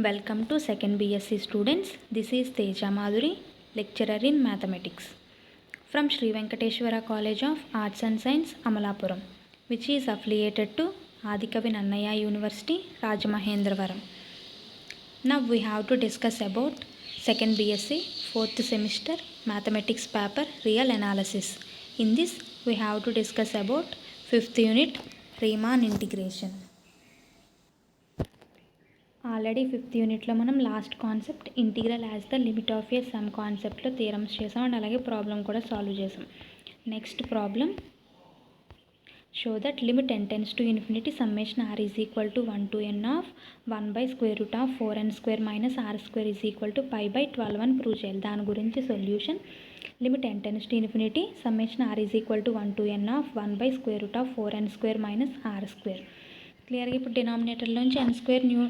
Welcome to second BSc students. This is Teja Madhuri, lecturer in mathematics from Sri Venkateshwara College of Arts and Science, Amalapuram, which is affiliated to Adikavi Nannaya University, Rajamahendravaram. Now we have to discuss about second BSc 4th semester mathematics paper real analysis. In this we have to discuss about 5th unit Riemann integration. Already 5th యూనిట్లో మనం last concept integral as the limit of a some కాన్సెప్ట్లో theorems చేసాం and అలాగే problem కూడా solve చేసాం. Next problem, show that limit n tends to infinity summation r is equal to 1 to n of 1 by square root of 4n square minus r square is equal to pi by 12 అని prove చేయాలి. దాని గురించి solution, limit n tends to infinity summation r is equal to 1 to n of 1 by square root of 4n square minus r square. క్లియర్గా ఇప్పుడు డినామినేటర్లోంచి n square new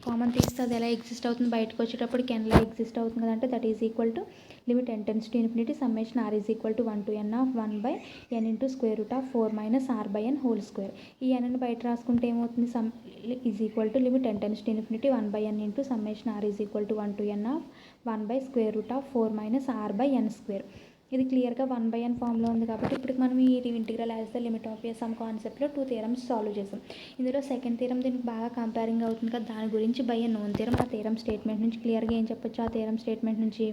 common తీస్తే అది ఎలా exist అవుతుంది, బయటకు వచ్చేటప్పటికి ఎన్లా ఎగ్జిస్ట్ అవుతుంది కదంటే that is equal to limit n tends to infinity summation r is equal to 1 to n of 1 by n into square root of 4 minus r by n whole square. ఈ nని బయట రాసుకుంటే ఏమవుతుంది, sum is equal to limit n tends to infinity 1 by n into summation r is equal to 1 to n of 1 by square root of 4 minus r by n square. ఇది క్లియర్గా 1 by n ఫామ్లో ఉంది కాబట్టి ఇప్పుడు మనం ఈ integral as the limit of a some కాన్సెప్ట్లో 2 theorems solve చేసాం. ఇందులో సెకండ్ థియరం దీనికి బాగా కంపేరింగ్ అవుతుంది కదా, దాని గురించి బై ఏ నోన్ థియరం. ఆ థియరం స్టేట్మెంట్ నుంచి క్లియర్గా ఏం చెప్పొచ్చు, ఆ థియరం స్టేట్మెంట్ నుంచి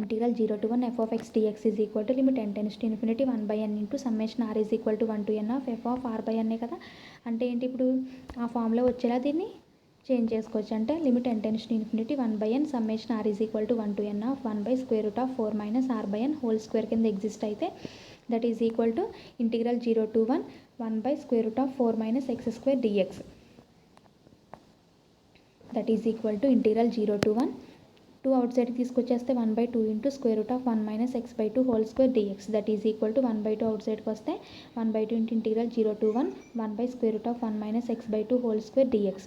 integral 0 to 1 f of x dx is equal to limit n tends to infinity 1 by n into summation r is equal to 1 to n of f of r by n కదా. అంటే ఏంటి, ఇప్పుడు ఆ ఫామ్లో వచ్చేలా దీన్ని change చేసుకోవచ్చు. అంటే limit n tends to infinity 1 by n summation r is equal to 1 to n of 1 by square root of 4 minus r by n whole square కింద ఎగ్జిస్ట్ అయితే that is equal to integral 0 to 1 by square root of 4 minus x square dx. That is equal to integral 0 to 1 2 out సైడ్కి తీసుకొచ్చేస్తే 1 by 2 into square root of 1 minus x by 2 whole square dx. That is equal to 1 by 2 out సైడ్కి వస్తే 1 by 2 into integral 0 to 1 by square root of 1 minus x by 2 whole square dx.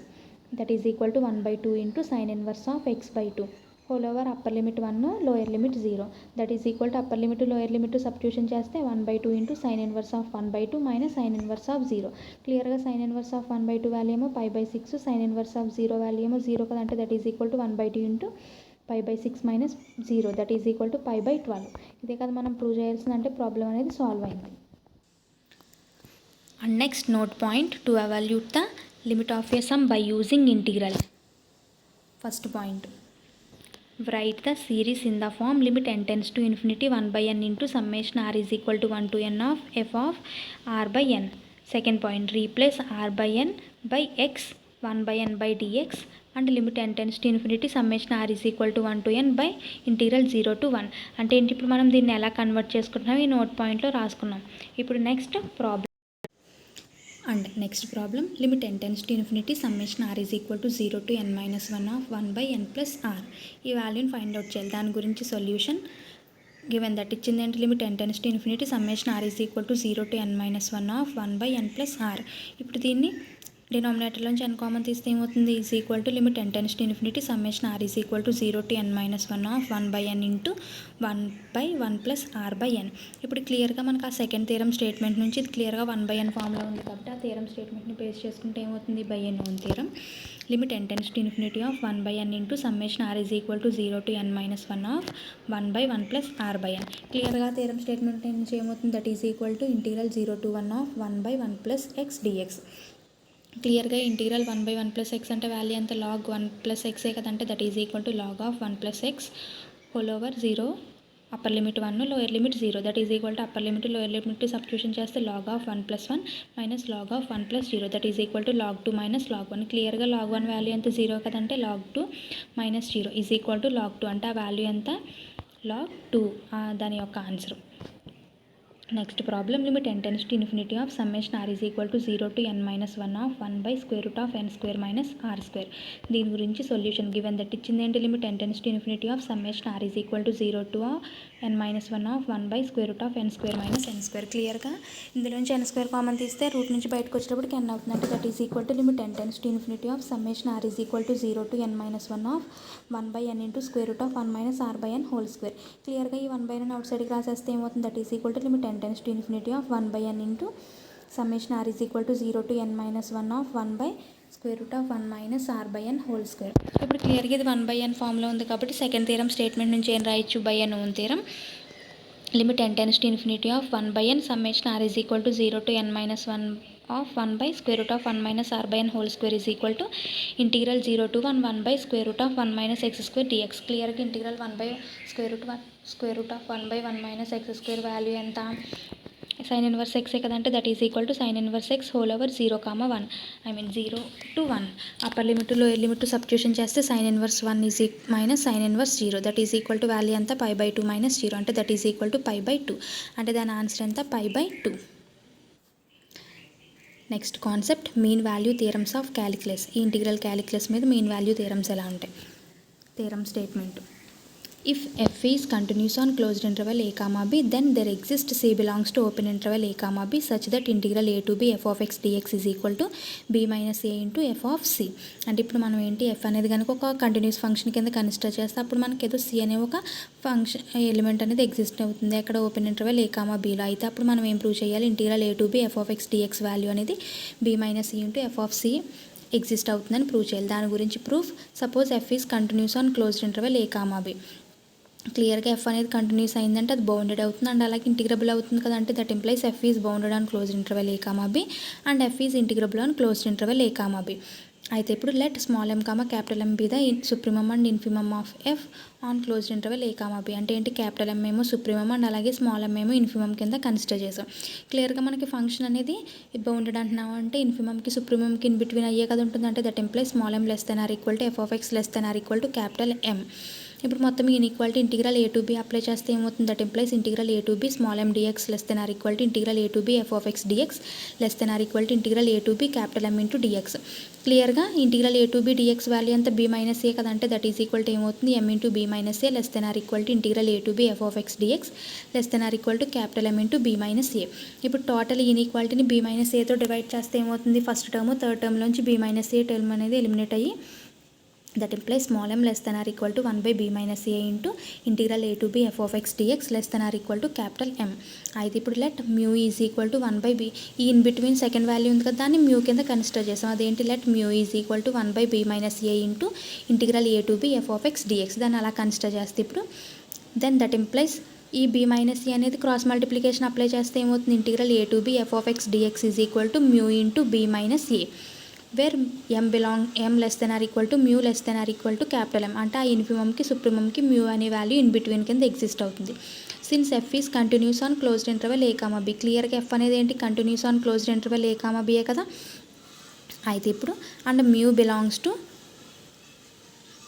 That is equal to 1 by 2 into sine inverse of x by 2 whole over upper limit 1 lower limit 0. That is equal to upper limit lower limit substitution చేస్తే 1 by 2 into sine inverse of 1 by 2 minus sine inverse of 0. క్లియర్గా sine inverse of 1 by 2 value ఏమో pi by 6, sine inverse of 0 value ఏమో 0 కదంటే that is equal to 1 by 2 into pi by 6 minus 0 that is equal to pi by 12. ఇదే కదా మనం prove చేయాల్సిందంటే problem అనేది solve అయింది. And next note point, to evaluate the limit of a sum by using integral. First point, write the series in the form limit n tends to infinity 1 by n into summation r is equal to 1 to n of f of r by n. Second point, replace r by n by x 1 by n by dx and limit n tends to infinity summation r is equal to 1 to n by integral 0 to 1. అంటే ఏంటి, ఇప్పుడు మనం దీన్ని ఎలా convert చేసుకుంటున్నాం ఈ note పాయింట్లో రాసుకున్నాం. ఇప్పుడు next problem, and next problem, limit n tends to infinity summation r is equal to 0 to n minus 1 of 1 by n plus r. ఈ వాల్యూని ఫైండ్ అవుట్ చేయాలి. దాని గురించి సొల్యూషన్, గివెన్ దట్ ఇచ్చింది ఏంటి, limit n tends to infinity summation r is equal to 0 to n minus 1 of 1 by n plus r. ఇప్పుడు దీన్ని డినామినేటర్లోంచి n common తీస్తే ఏమవుతుంది, is equal to limit n tends to infinity summation r is equal to 0 to n minus 1 of 1 by n into 1 by 1 plus r by n. ఇప్పుడు క్లియర్గా మనకు ఆ second theorem statement నుంచి ఇది క్లియర్గా 1 by n ఫామ్లో ఉంది కాబట్టి ఆ థియరం స్టేట్మెంట్ని బేస్ చేసుకుంటే ఏమవుతుంది, by n own theorem limit n tends to infinity of 1 by n into summation r is equal to 0 to n minus 1 of 1 by 1 plus r by n. క్లియర్గా theorem statement నుంచి ఏమవుతుంది, that is equal to integral 0 to 1 of 1 by 1 plus x dx. క్లియర్గా integral 1 by 1 plus x అంటే value ఎంత, log 1 plus x కదంటే that is equal to log of 1 plus x whole over 0 upper limit 1 lower limit 0. That is equal to upper limit lower limit substitution చేస్తే log of 1 plus 1 minus log of 1 plus 0 that is equal to log 2 minus log 1. క్లియర్గా log 1 value ఎంత 0 కదంటే log 2 minus 0 is equal to log 2 అంటే ఆ value ఎంత, log 2, దాని యొక్క answer. Next problem, limit n tends to infinity of summation r is equal to 0 to n minus 1 of 1 by square root of n square minus r square. దీని గురించి solution, given that ఇచ్చింది ఏంటి, limit n tends to infinity of summation r is equal to 0 to n minus 1 of 1 by square root of n square minus n square. క్లియర్గా ఇందులోంచి n square common తీస్తే route నుంచి బయటకు వచ్చేటప్పటికి n అవుతుంది. అంటే that is equal to limit n tends to infinity of summation r is equal to 0 to n minus 1 of 1 by n into square root of 1 minus r by n whole square. క్లియర్గా ఈ 1 by n out సైడ్కి రాసేస్తే ఏమవుతుంది, that is equal to limit n tends to infinity of 1 by n into summation r is equal to 0 to n minus 1 of 1 by (1 - r/n²). ఇప్పుడు క్లియర్గా ఇది 1/n ఫామ్లో ఉంది కాబట్టి సెకండ్ థీరం స్టేట్మెంట్ నుంచి ఏం రాయొచ్చు, by a known theorem limit n tends to infinity of 1/n summation r is equal to 0 to n minus 1 of 1 by square root of 1 minus r/n whole square is equal to integral 0 to 1 by square root of 1 minus x square dx. క్లియర్గా integral 1 by square root of 1 by 1 minus x square value ఎంత, sin inverse x కదంటే that is equal to sin inverse x whole over 0, 1 0 to 1 upper limit lower limit substitution చేస్తే sin inverse 1 is minus sin inverse 0 that is equal to value ఎంత π/2 minus 0 అంటే that is equal to π/2 అంటే దాని answer ఎంత π/2. Next concept mean value theorems of calculus. ఈ integral calculus మీద mean value theorems ఎలా ఉంటాయి. Theorem statement: if f is continuous on closed interval a comma b, then there exists c belongs to open interval a comma b such that integral a to b f of x dx is equal to b minus a into f of c. అంటే ఇప్పుడు మనం ఏంటి, f అనేది కనుక ఒక continuous function కింద consider చేస్తే అప్పుడు మనకి ఏదో c అనే ఒక ఫంక్షన్ ఎలిమెంట్ అనేది ఎగ్జిస్ట్ అవుతుంది అక్కడ ఓపెన్ ఇంటర్వల్ a కామా bలో. అయితే అప్పుడు మనం ఏం ప్రూవ్ చేయాలి, integral a to b f of x dx వాల్యూ అనేది b minus e into f of c exist అవుతుందని ప్రూవ్ చేయాలి. దాని గురించి proof: suppose f is continuous on closed interval a comma b. క్లియర్గా ఎఫ్ అనేది కంటిన్యూస్ అయిందంటే అది బౌండెడ్ అవుతుంది అండ్ అలాగే ఇంటిగ్రబుల్ అవుతుంది కదంటే that implies f is bounded on closed interval A comma B and F is integrable on closed interval A comma B. అయితే ఇప్పుడు let small m comma capital M B the supremum and infimum of F on closed interval A comma B. అంటే ఏంటి, capital M ఏమో supremum and అలాగే small m ఏమో infimum కింద consider చేసాం. క్లియర్గా మనకి ఫంక్షన్ అనేది బౌండెడ్ అంటున్నాం అంటే ఇన్ఫిమమ్కి సుప్రీమమ్కి ఇన్ బిట్వీన్ అయ్యే కదా ఉంటుంది అంటే that implies small m less than or equal to f of x less than or equal to capital M. ఇప్పుడు మొత్తం equality integral a to b apply చేస్తే ఏమవుతుంది, that implies integral a to b small m dx less than or equal to integral a to b f of x dx less than or equal to integral a to b capital M into dx. క్లియర్గా integral a to b dx value అంతా b minus a కదంటే that is equal to ఏమవుతుంది m into b minus a less than or equal to integral a to b f of x dx less than or equal to capital M into b minus a. ఇప్పుడు total ఈక్వాలిటీని b minus ఏతో divide చేస్తే ఏమవుతుంది, first term third టర్మ్లోంచి b minus a term అనేది eliminate అయ్యి that implies small m less than or equal to 1 by b minus a into integral a to b f of x dx less than or equal to capital M. అయితే ఇప్పుడు let mu is equal to 1 by b, ఈ in between second value ఉంది కదా దాన్ని mu కింద consider చేసాం. అదేంటి, let mu is equal to 1 by b minus a into integral a to b f of x dx. దాన్ని అలా consider చేస్తే ఇప్పుడు దెన్ దట్ ఇంప్లైస్ ఈ b మైనస్ ఏ అనేది క్రాస్ మల్టిప్లికేషన్ అప్లై చేస్తే ఏమవుతుంది, integral a to b f of x dx is equal to mu into b minus a where m less than or equal to mu less than or equal to capital M. అంటే ఆ ఇన్ఫిమమ్కి సుప్రీమమ్కి mu అనే value in between కింద exist అవుతుంది. Since f is continuous on closed interval A comma b. క్లియర్గా f అనేది ఏంటి, continuous on closed interval A comma బియే కదా. అయితే ఇప్పుడు and mu belongs to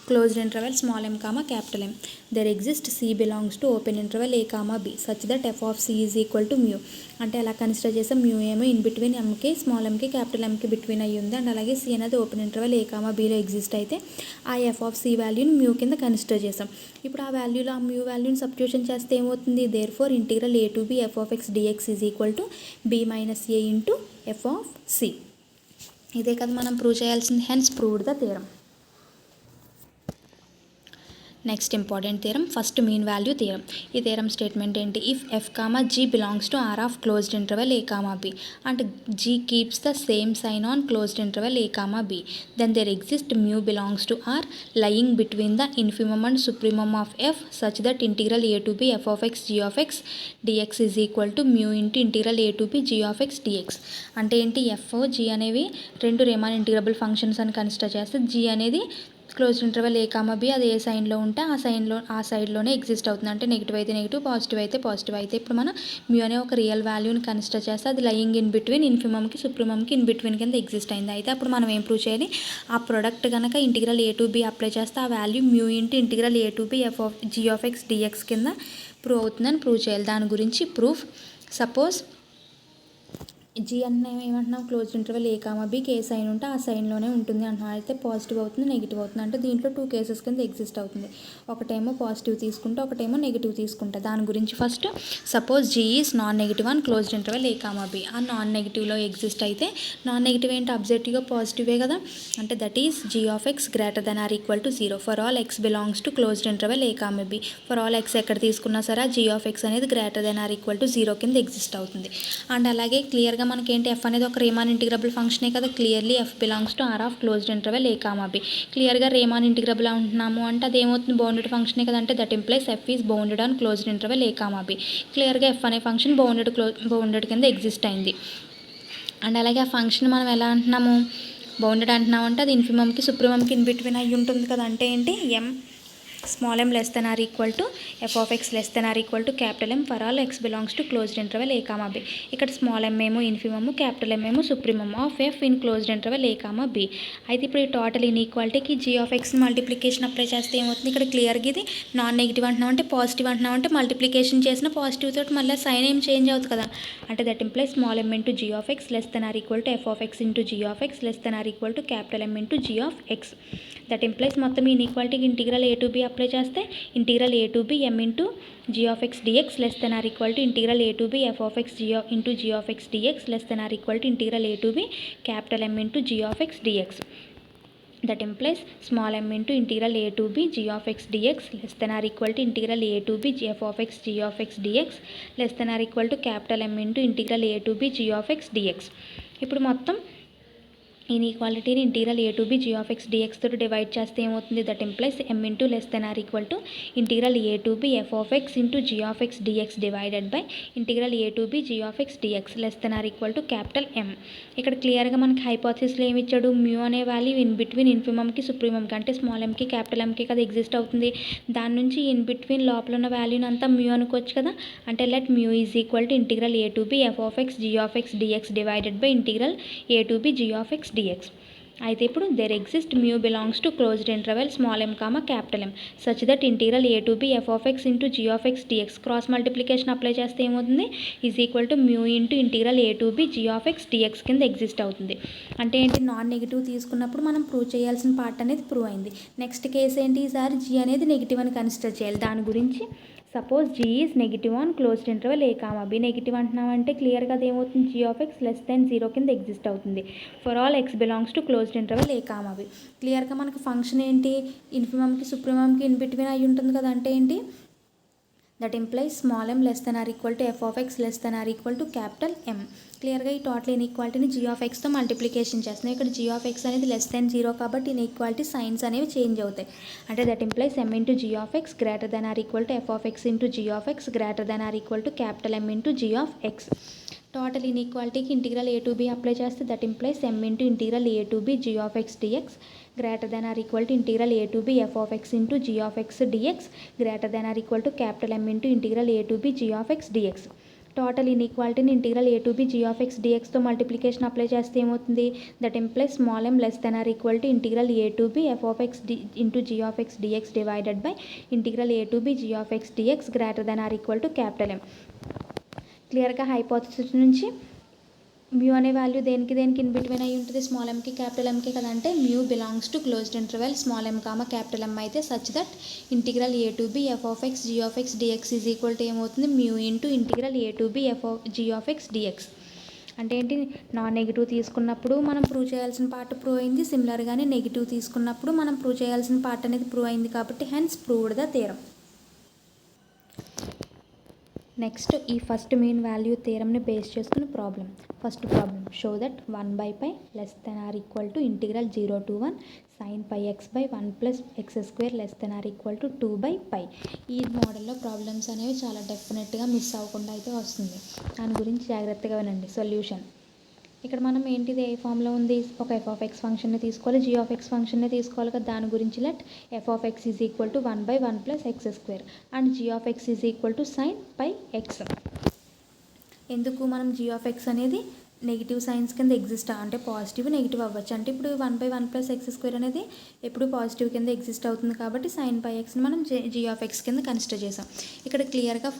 closed interval small m comma capital M. There exists c belongs to open interval a comma b such that f of c is equal to mu. అంటే అలా consider చేసాం, mu ఏమో in between Enki small ఎంకి capital ఎంకి between అయ్యి ఉంది and అలాగే C అనేది open interval ఏ comma బీలో exist అయితే ఆ ఎఫ్ ఆఫ్ సి వాల్యూని మ్యూ కింద కన్సిడర్ చేసాం. ఇప్పుడు ఆ వాల్యూలో ఆ మ్యూ వాల్యూని సబ్స్టిట్యూషన్ చేస్తే ఏమవుతుంది, therefore integral a to b f of x dx is equal to b minus a into f of c. ఇదే కదా మనం ప్రూవ్ చేయాల్సింది, hence proved the theorem. Next important theorem, first mean value theorem. ఈ theorem statement ఏంటి, if f comma g belongs to R of closed interval A comma B అంటే g keeps the same sign on closed interval A comma b then there exist mu belongs to R lying between the infimum and supremum of f such that integral a to b f of x g of x dx is equal to mu into integral a to b g of x dx. అంటే ఏంటి, f g అనేవి రెండు Riemann integrable functions అని consider చేస్తే g అనేది closed interval ఏ comma b అది ఏ సైన్లో ఉంటే ఆ సైడ్లోనే ఎగ్జిస్ట్ అవుతుంది. అంటే నెగిటివ్ అయితే నెగిటివ్, పాజిటివ్ అయితే పాజిటివ్. అయితే ఇప్పుడు మనం మ్యూ అనే ఒక రియల్ వాల్యూని కన్సిడర్ చేస్తే అది లయింగ్ ఇన్ బిట్వీన్ ఇన్ఫిమమ్కి సుప్రీమమ్కి ఇన్ బిట్వీన్ కింద ఎగ్జిస్ట్ అయింది. అయితే అప్పుడు మనం ఏం ప్రూవ్ చేయాలి, ఆ ప్రొడక్ట్ కనుక integral a to b apply చేస్తే ఆ value mu into integral a to b f of g of x dx కింద ప్రూవ్ అవుతుందని ప్రూవ్ చేయాలి. దాని గురించి ప్రూఫ్: సపోజ్ జీ అంటే ఏమంటున్నాం, క్లోజ్డ్ ఇంటర్వల్ ఏ కామా బీకి ఏ సైన్ ఉంటే ఆ సైన్లోనే ఉంటుంది అంటున్నాం. అయితే పాజిటివ్ అవుతుంది నెగిటివ్ అవుతుంది అంటే దీంట్లో టూ కేసెస్ కింద ఎగ్జిస్ట్ అవుతుంది. ఒకటేమో పాజిటివ్ తీసుకుంటే ఒకటేమో నెగిటివ్ తీసుకుంటే. దాని గురించి first suppose g is non negative on closed interval A comma b. ఆ నాన్ నెగిటివ్లో ఎగ్జిస్ట్ అయితే నాన్ నెగిటివ్ ఏంటి, అబ్జెక్టివ్గా పాజిటివే కదా. అంటే that is g of x greater than or equal to 0 for all x belongs to closed interval A comma b. For all x ఎక్కడ తీసుకున్నా సరే జీ ఆఫ్ ఎక్స్ అనేది greater than or equal to 0 కింద exist అవుతుంది. And అలాగే క్లియర్గా క్లియర్గా మనకేంటి ఎఫ్ అనేది ఒక రీమాన్ ఇంటిగ్రబుల్ ఫంక్షనే కదా. Clearly f belongs to R of closed interval a comma b. క్లియర్గా రీమాన్ ఇంటిగ్రబుల్ అంటున్నాము అంటే అది ఏమవుతుంది, బౌండెడ్ ఫంక్షనే కదా. అంటే that implies f is bounded on closed interval a comma b. క్లియర్గా ఎఫ్ అనే ఫంక్షన్ బౌండెడ్ కింద ఎగ్జిస్ట్ అయింది. అండ్ అలాగే ఆ ఫంక్షన్ మనం ఎలా అంటున్నాము, బౌండెడ్ అంటున్నాము అంటే అది ఇన్ఫిమమ్కి సుప్రీమమ్కి ఇన్ బిట్వీన్ అయ్యి ఉంటుంది కదా. అంటే ఏంటి, ఎం small m less than or equal to f of x less than or equal to capital M for all x belongs to closed interval a comma b. ఇక్కడ స్మాల్ m ఏమో infimum, capital M ఏమో supremum of f in closed interval a comma b. అయితే ఇప్పుడు ఈ total ఇన్ఈక్వాలిటీకి g of x multiplication apply చేస్తే ఏమవుతుంది, ఇక్కడ క్లియర్గా ఇది నాన్ నెగిటివ్ అంటున్నాం అంటే పాజిటివ్ అంటున్నాం అంటే మల్టిప్లికేషన్ చేసిన పాజిటివ్ తోటి మళ్ళీ సైన్ ఏం చేంజ్ అవుతుంది కదా. అంటే that implies small m into g of x less than or equal to f of x into g of x less than or equal to capital M into g of x. That implies మొత్తం ఇన్ఈక్వాలిటీకి integral a to b apply చేస్తే integral a to b m into g of x dx less than or equal to integral a to b f of x into g of x dx less than or equal to integral a to b capital M into g of x dx. That implies small m into integral a to b g of x dx less than or equal to integral a to b f of x g of x dx less than or equal to capital M into integral a to b g of x dx. ఇప్పుడు మొత్తం ఇన్ఈక్వాలిటీని integral a to b g of x dx తోటి divide చేస్తే ఏమవుతుంది, that implies m into less than or equal to integral a to b f of x into g of x dx divided by integral a to b g of x dx less than or equal to capital M. ఇక్కడ క్లియర్గా మనకి హైపోథిసిస్లో ఏమి ఇచ్చాడు, mu అనే value in between ఇన్ఫిమమ్కి సుప్రీమమ్కి అంటే స్మాల్ ఎంకి క్యాపిటల్ ఎంకి కదా ఎగ్జిస్ట్ అవుతుంది. దాని నుంచి ఇన్ బిట్వీన్ లోపల ఉన్న వాల్యూని అంతా మ్యూ అనుకోవచ్చు కదా. అంటే let mu is equal to integral a to b f of x g of x dx divided by integral a to b g of x dx. అయితే ఇప్పుడు there exist mu belongs to closed interval small m comma capital M such that integral a to b f of x into g of x dx cross multiplication apply చేస్తే ఏమవుతుంది, is equal to mu into integral a to b g of x dx కింద exist అవుతుంది. అంటే ఏంటి, non negative తీసుకున్నప్పుడు మనం prove చేయాల్సిన part అనేది ప్రూవ్ అయింది. నెక్స్ట్ కేసు ఏంటి, ఈసారి g అనేది నెగిటివ్ అని కన్సిడర్ చేయాలి. దాని గురించి suppose g is negative on closed interval a comma b. Negative అంటున్నామంటే క్లియర్గా అది ఏమవుతుంది, g of x less than 0 కింద ఎగ్జిస్ట్ అవుతుంది for all x belongs to closed interval a comma b. క్లియర్గా మనకు ఫంక్షన్ ఏంటి, ఇన్ఫిమమ్కి సుప్రీమమ్కి ఇన్ బిట్వీన్ అయి ఉంటుంది కదా. అంటే ఏంటి, that implies small m less than or equal to f of x less than or equal to capital M. క్లియర్గా ఈ టోటల్ ఇన్ఈక్వాలిటీని g of xతో మల్టిప్లికేషన్ చేస్తున్నాం. ఇక్కడ g of x అనేది లెస్ దెన్ 0 కాబట్టి ఇన్ఈక్వాలిటీ సైన్స్ అనేవి చేంజ్ అవుతాయి. అంటే that implies m into g of x greater than or equal to f of x into g of x greater than or equal to capital M into g of x. Total ఇన్ఈక్వాలిటీకి integral a to b apply చేస్తే that implies m into integral a to b g of x dx greater than or equal to integral a to b f of x into g of x dx greater than or equal to capital M into integral a to b g of x dx. Total ఇన్ఈక్వాలిటీని integral a to b g of x dxతో multiplication apply చేస్తే ఏమవుతుంది, that implies small m less than or equal to integral a to b f of x into g of x dx divided by integral a to b g of x dx greater than or equal to capital M. క్లియర్గా hypothesis నుంచి mu అనే value దేనికి in between అయి ఉంటుంది, small ఎంకి capital ఎంకి కదా. అంటే mu belongs to closed interval small m comma capital M అయితే such that integral a to b f of x g of x dx is equal to ఏమవుతుంది, mu into integral a to b f of g of x dx. అంటే ఏంటి, non negative తీసుకున్నప్పుడు మనం prove చేయాల్సిన part prove అయింది. సిమిలర్గానే negative తీసుకున్నప్పుడు మనం prove చేయాల్సిన పార్ట్ అనేది ప్రూవ్ అయింది కాబట్టి hence proved the theorem. Next ఈ ఫస్ట్ మెయిన్ వాల్యూ థియరంని బేస్ చేసుకుని problem. First problem, show that 1/π less than or equal to integral 0 to 1 sin π x by 1 plus x square less than or equal to 2/π. ఈ మోడల్లో problems అనేవి చాలా డెఫినెట్గా miss అవ్వకుండా అయితే వస్తుంది. దాని గురించి జాగ్రత్తగా వినండి. సొల్యూషన్, ఇక్కడ మనం ఏంటిది ఏ ఫామ్లో ఉంది, ఒక f of x ఫంక్షన్ని తీసుకోవాలి, g of x ఫంక్షన్ని తీసుకోవాలి కదా. దాని గురించి let f of x is equal to 1/1 plus x square and g of x is equal to sin πx. ఎందుకు మనం g of x అనేది నెగిటివ్ సైన్స్ కింద ఎగ్జిస్ట్ అంటే పాజిటివ్ నెగిటివ్ అవ్వచ్చు. అంటే ఇప్పుడు 1/1 ప్లస్ ఎక్స్ స్క్వేర్ అనేది ఎప్పుడు పాజిటివ్ కింద ఎగ్జిస్ట్ అవుతుంది కాబట్టి sin πxని మనం g of x కింద కన్సిడర్ చేసాం. ఇక్కడ క్లియర్గా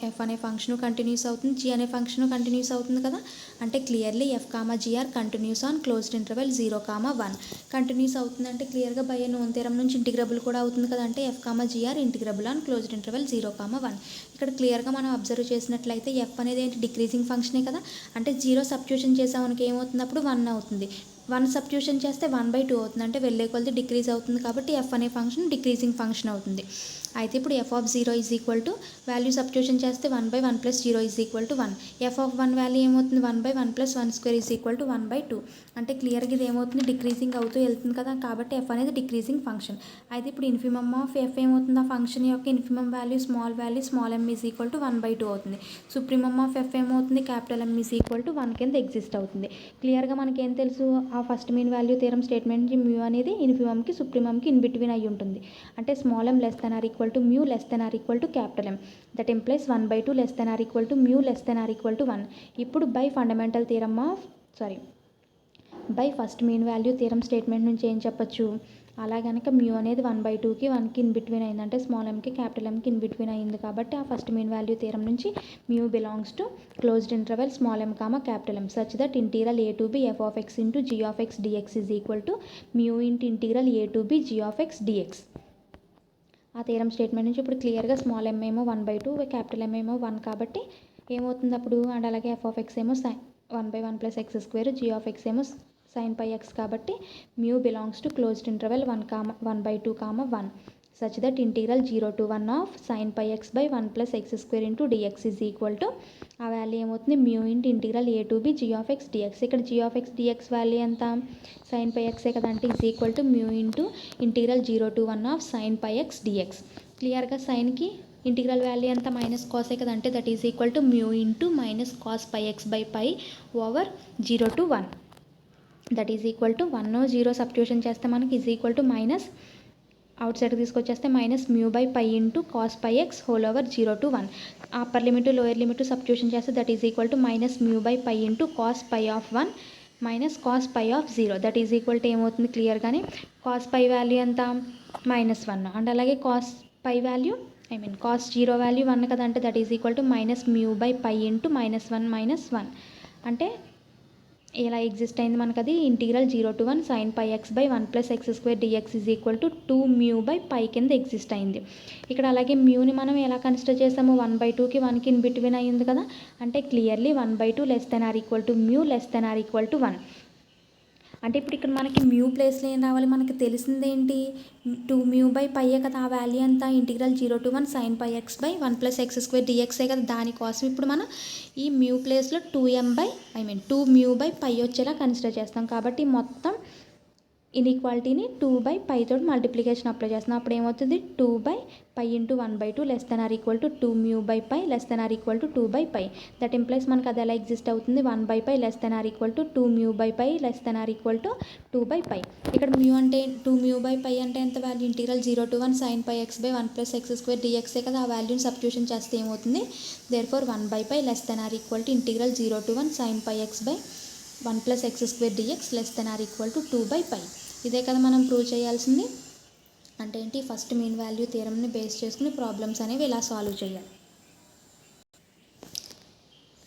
f అనే ఫంక్షన్ కంటిన్యూస్ అవుతుంది, g అనే ఫంక్షన్ కంటిన్యూస్ అవుతుంది కదా. అంటే clearly f comma g are continuous on closed interval 0, 1 continuous అవుతుంది. అంటే క్లియర్గా బై నోన్ థియరం నుంచి ఇంటిగ్రబుల్ కూడా అవుతుంది కదా. అంటే f comma g are integrable on closed interval 0, 1. ఇక్కడ క్లియర్గా మనం అబ్జర్వ్ చేసినట్లయితే f అనేది ఏంటి, డిక్రీజింగ్ ఫంక్షనే కదా. అంటే 0 సబ్స్టిట్యూషన్ చేసామనికి ఏమవుతుంది, అప్పుడు 1 అవుతుంది. 1 సబ్స్టిట్యూషన్ చేస్తే 1/2 అవుతుంది, అంటే వెళ్ళే కొలది డిక్రీజ్ అవుతుంది కాబట్టి ఎఫ్ అనే ఫంక్షన్ డిక్రీజింగ్ ఫంక్షన్ అవుతుంది. అయితే ఇప్పుడు F of 0 is equal to value substitution చేస్తే 1/1 + 0 is equal to 1. F of 1 value ఏమవుతుంది, 1/1 + 1² ఈజ్ ఈక్వల్ టు 1/2. అంటే క్లియర్గా ఇది ఏమవుతుంది, డిక్రీజింగ్ అవుతూ వెళ్తుంది కదా, కాబట్టి ఎఫ్ అనేది డిక్రీజింగ్ ఫంక్షన్. అయితే ఇప్పుడు ఇన్ఫిమమ్ ఆఫ్ ఎఫ్ ఏమవుతుంది, ఆ ఫంక్షన్ యొక్క infimum value small m is equal to 1/2 అవుతుంది. సుప్రీమమ్ ఆఫ్ ఎఫ్ ఏమవుతుంది, capital M is equal to 1 కింద ఎగ్జిస్ట్ అవుతుంది. క్లియర్గా మనకి ఏం తెలుసు, ఆ first mean value theorem statement నుంచి మ్యూ అనేది ఇన్ఫిమమ్కి సుప్రీమమ్కి ఇన్ బిట్వీన్ అయ్యి ఉంటుంది. అంటే small m less than or equal to mu less than or equal to capital M. That implies 1/2 less than or equal to mu less than or equal to 1. ఇప్పుడు by first mean value theorem statement నుంచి ఏం చెప్పచ్చు, అలా కనుక mu అనేది 1/2కి 1కి in between అయింది, అంటే స్మాల్ mకి క్యాపిటల్ Mకి ఇన్ బిట్వీన్ అయింది కాబట్టి ఆ ఫస్ట్ మీన్ వాల్యూ థియరం నుంచి mu belongs to closed interval small m comma capital M such that integral a to be f of x into g of x dx is equal to mu into integral a to be g of x dx. ఆ theorem statement నుంచి ఇప్పుడు క్లియర్గా small m ఏమో 1/2, capital M ఏమో 1 కాబట్టి ఏమవుతుంది అప్పుడు, and అలాగే f of x ఏమో 1/1 + x², g of x ఏమో sin πx కాబట్టి mu belongs to closed interval 1/2, 1 such that integral 0 to 1 of sin πx by 1 + x² into dx is equal to ఆ value ఏమవుతుంది, mu into integral a to be g of x dx. ఇక్కడ g of x dx value ఎంత, sin πxే కదా, అంటే is equal to mu into integral 0 to 1 of sin πx dx. క్లియర్గా సైన్కి integral value ఎంత, minus కాసే కదా, అంటే that is equal to mu into minus cos πx by pi over 0 to 1. That is equal to 1 0 substitution చేస్తే మనకి is equal to minus అవుట్ సైడ్కి తీసుకొచ్చేస్తే minus mu by pi into cos πx whole over 0 to 1. Upper limit lower limit substitution చేస్తే that is equal to minus mu by pi into cos π of 1 minus cos π of 0. That is equal to ఏమవుతుంది, క్లియర్గానే cos π value ఎంత, -1, and అలాగే cos π value cos 0 value 1 కదా, అంటే that is equal to minus mu by pi into -1 అంటే ఇలా exist అయింది మనకు, అది integral 0 to 1 sin πx by 1 + x² dx is equal to 2 mu by pi కింద ఎగ్జిస్ట్ అయింది. ఇక్కడ అలాగే మ్యూని మనం ఎలా కన్సిడర్ చేసాము, 1/2కి 1కి ఇన్ బిట్వీన్ అయ్యింది కదా, అంటే clearly 1/2 less than or equal to mu less than or equal to 1. అంటే ఇప్పుడు ఇక్కడ మనకి మ్యూ ప్లేస్లో ఏం రావాలి, మనకి తెలిసిందేంటి 2 మ్యూ బై పైయే కదా, ఆ వాల్యూ అంతా integral 0 to 1 sin πx by 1 + x² dxే కదా, దానికోసం ఇప్పుడు మనం ఈ మ్యూ ప్లేస్లో 2 మ్యూ బై పై వచ్చేలా కన్సిడర్ చేస్తాం. కాబట్టి మొత్తం ఇన్ఈక్వాలిటీని 2/π తోటి మల్టిప్లికేషన్ అప్లై చేస్తున్నాం. అప్పుడు ఏమవుతుంది, 2/π into 1/2 less than or equal to 2 mu by pi less than or equal to 2/π. That implies మనకు అది ఎలా ఎగ్జిస్ట్ అవుతుంది, 1/π less than or equal to 2 mu by pi less than or equal to 2/π. ఇక్కడ mu అంటే 2 mu by pi అంటే ఎంత value, integral 0 to 1 sin πx by 1 + x² dxే కదా, ఆ వాల్యూని సబ్స్టిట్యూషన్ చేస్తే ఏమవుతుంది, therefore 1/π less than or equal to integral 0 to 1 sin πx by 1 + x² dx less than or equal to 2/π. ఇదే కదా మనం ప్రూవ్ చేయాల్సింది. అంటే ఏంటి, ఫస్ట్ మీన్ వాల్యూ థియరంని బేస్ చేసుకుని ప్రాబ్లమ్స్ అనేవి ఇలా సాల్వ్ చేయాలి.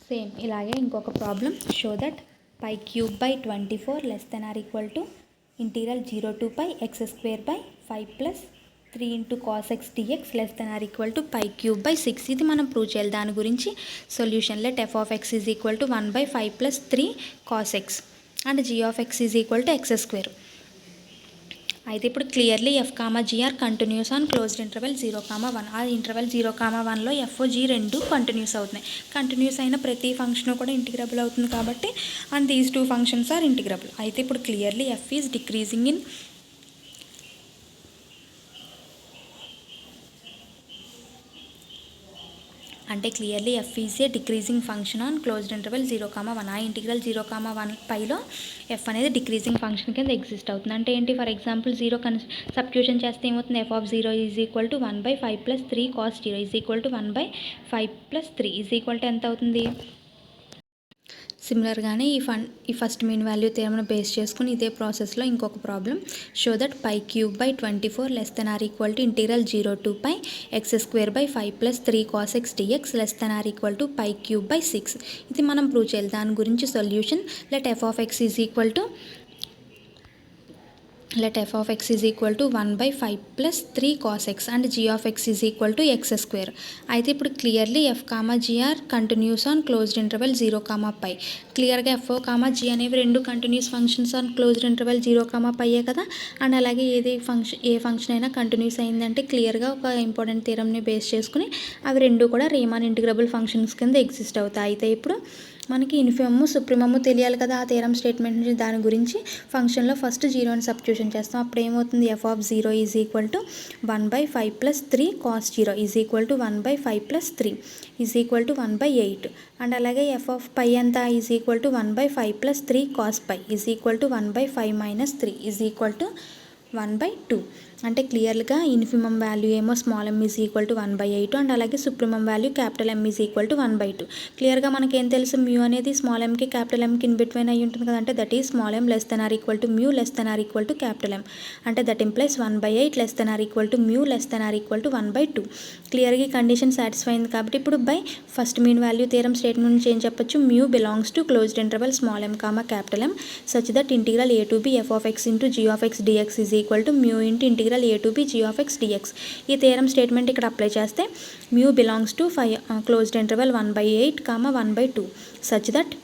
సేమ్ ఇలాగే ఇంకొక problem, show that π³ by 24 less than or equal to integral 0 to π x² by 5 + 3 into cos x dx less than or equal to π³ by 6. ఇది మనం ప్రూవ్ చేయాలి. దాని గురించి solution let f of x is equal to 1/5 + 3 cos x and g of x is equal to x². అయితే ఇప్పుడు clearly f, g are continuous on closed interval 0, 1. ఆ interval 0, 1లో f, g రెండు కంటిన్యూస్ అవుతున్నాయి. Continuous అయిన ప్రతి function కూడా integrable అవుతుంది కాబట్టి and these 2 functions are integrable. అయితే ఇప్పుడు clearly f is decreasing in అంటే clearly f is a decreasing function on closed interval 0, 1. ఆ ఇంటిగ్రల్ 0, 1 పైలో ఎఫ్ అనేది డిక్రీజింగ్ ఫంక్షన్ కింద ఎగ్జిస్ట్ అవుతుంది. అంటే ఏంటి, ఫర్ ఎగ్జాంపుల్ 0 సబ్స్టిట్యూషన్ చేస్తే ఏమవుతుంది, f of 0 is equal to 1/5 + 3 cos 0 is equal to 1/5 + 3 is equal to ఎంత అవుతుంది. సిమిలర్గానే ఈ ఫస్ట్ మీన్ వాల్యూ థియరమ్ను బేస్ చేసుకుని ఇదే ప్రాసెస్లో ఇంకొక problem, show that π³ by 24 less than or equal to integral 0 to π x² by 5 + 3 cos x dx less than or equal to π³ by 6. ఇది మనం ప్రూవ్ చేయాలి. దాని గురించి solution let f of x is equal to let f of x is equal to 1 by 5 plus 3 cos x and g of x is equal to x square. అయితే ఇప్పుడు clearly f comma g are continuous on closed interval 0 comma pi. క్లియర్గా f comma g అనేవి రెండు continuous functions on closed interval 0 comma పైయే కదా. And అలాగే ఏ function అయినా continuous అయిందంటే క్లియర్గా ఒక ఇంపార్టెంట్ థియరమ్ని బేస్ చేసుకుని అవి రెండు కూడా రీమాన్ ఇంటిగ్రబుల్ ఫంక్షన్స్ కింద ఎగ్జిస్ట్ అవుతాయి. అయితే ఇప్పుడు మనకి ఇన్ఫిమము సుప్రీమము తెలియాలి కదా. ఆ థియరమ్ స్టేట్మెంట్ నుంచి దాని గురించి ఫంక్షన్లో ఫస్ట్ జీరోని సబ్స్టిట్యూషన్ చేస్తాం. అప్పుడు ఏమవుతుంది, f of 0 is equal to 1 by 5 plus 3 cos 0 is equal to 1 by 5 plus 3 is equal to 1 by 8. And అలాగే ఎఫ్ ఆఫ్ పై ఎంత is equal to 1 by 5 plus 3 cos pi is equal to 1 by 5 minus 3 is equal to 1 by 2. అంటే క్లియర్గా infimum value ఏమో small m is equal to 1 by 8 and అలాగే supremum value capital M is equal to 1 by 2. క్లియర్గా మనకి ఏం తెలుసు, mu అనేది small ఎంకి క్యాపిటల్ ఎంకి ఇన్ బిట్వీన్ అయ్యి ఉంటుంది కదా. అంటే that is small m less than or equal to mu less than or equal to capital M. అంటే that implies 1 by 8 less than or equal to mu less than or equal to 1 by 2. క్లియర్గా ఈ condition satisfy అయింది కాబట్టి ఇప్పుడు by first mean value theorem statement నుంచి ఏం చెప్పొచ్చు, mu belongs to closed interval small m comma capital M such that integral a to b f of x into g of x dx is equal to mu into integral a to be g of x dx. ఈ theorem statement ఇక్కడ apply చేస్తే mu belongs to closed interval 1 by 8 comma 1 by 2 such that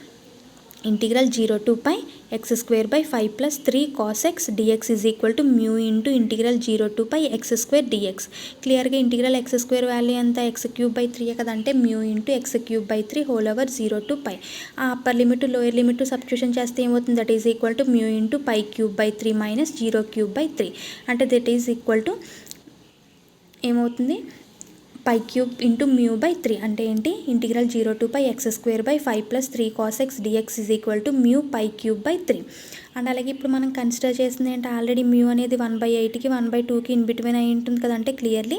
integral 0 to pi x square by 5 plus 3 cos x dx is equal to mu into integral 0 to pi x square dx. క్లియర్గా integral x square value ఎంత x cube by 3 కదంటే mu into x cube by 3 whole over 0 to pi. ఆ upper limit lower limit substitution చేస్తే ఏమవుతుంది, that is equal to mu into pi cube by 3 minus 0 cube by 3. అంటే that is equal to ఏమవుతుంది, పై cube into mu by 3 అంటే ఏంటి, integral 0 to pi x square by 5 plus 3 cos x dx is equal to mu pi cube by 3. And అలాగే ఇప్పుడు మనం consider చేసింది ఏంటి, already mu అనేది 1 by 8కి 1 by 2కి ఇన్ బిట్వీన్ అయి ఉంటుంది కదంటే clearly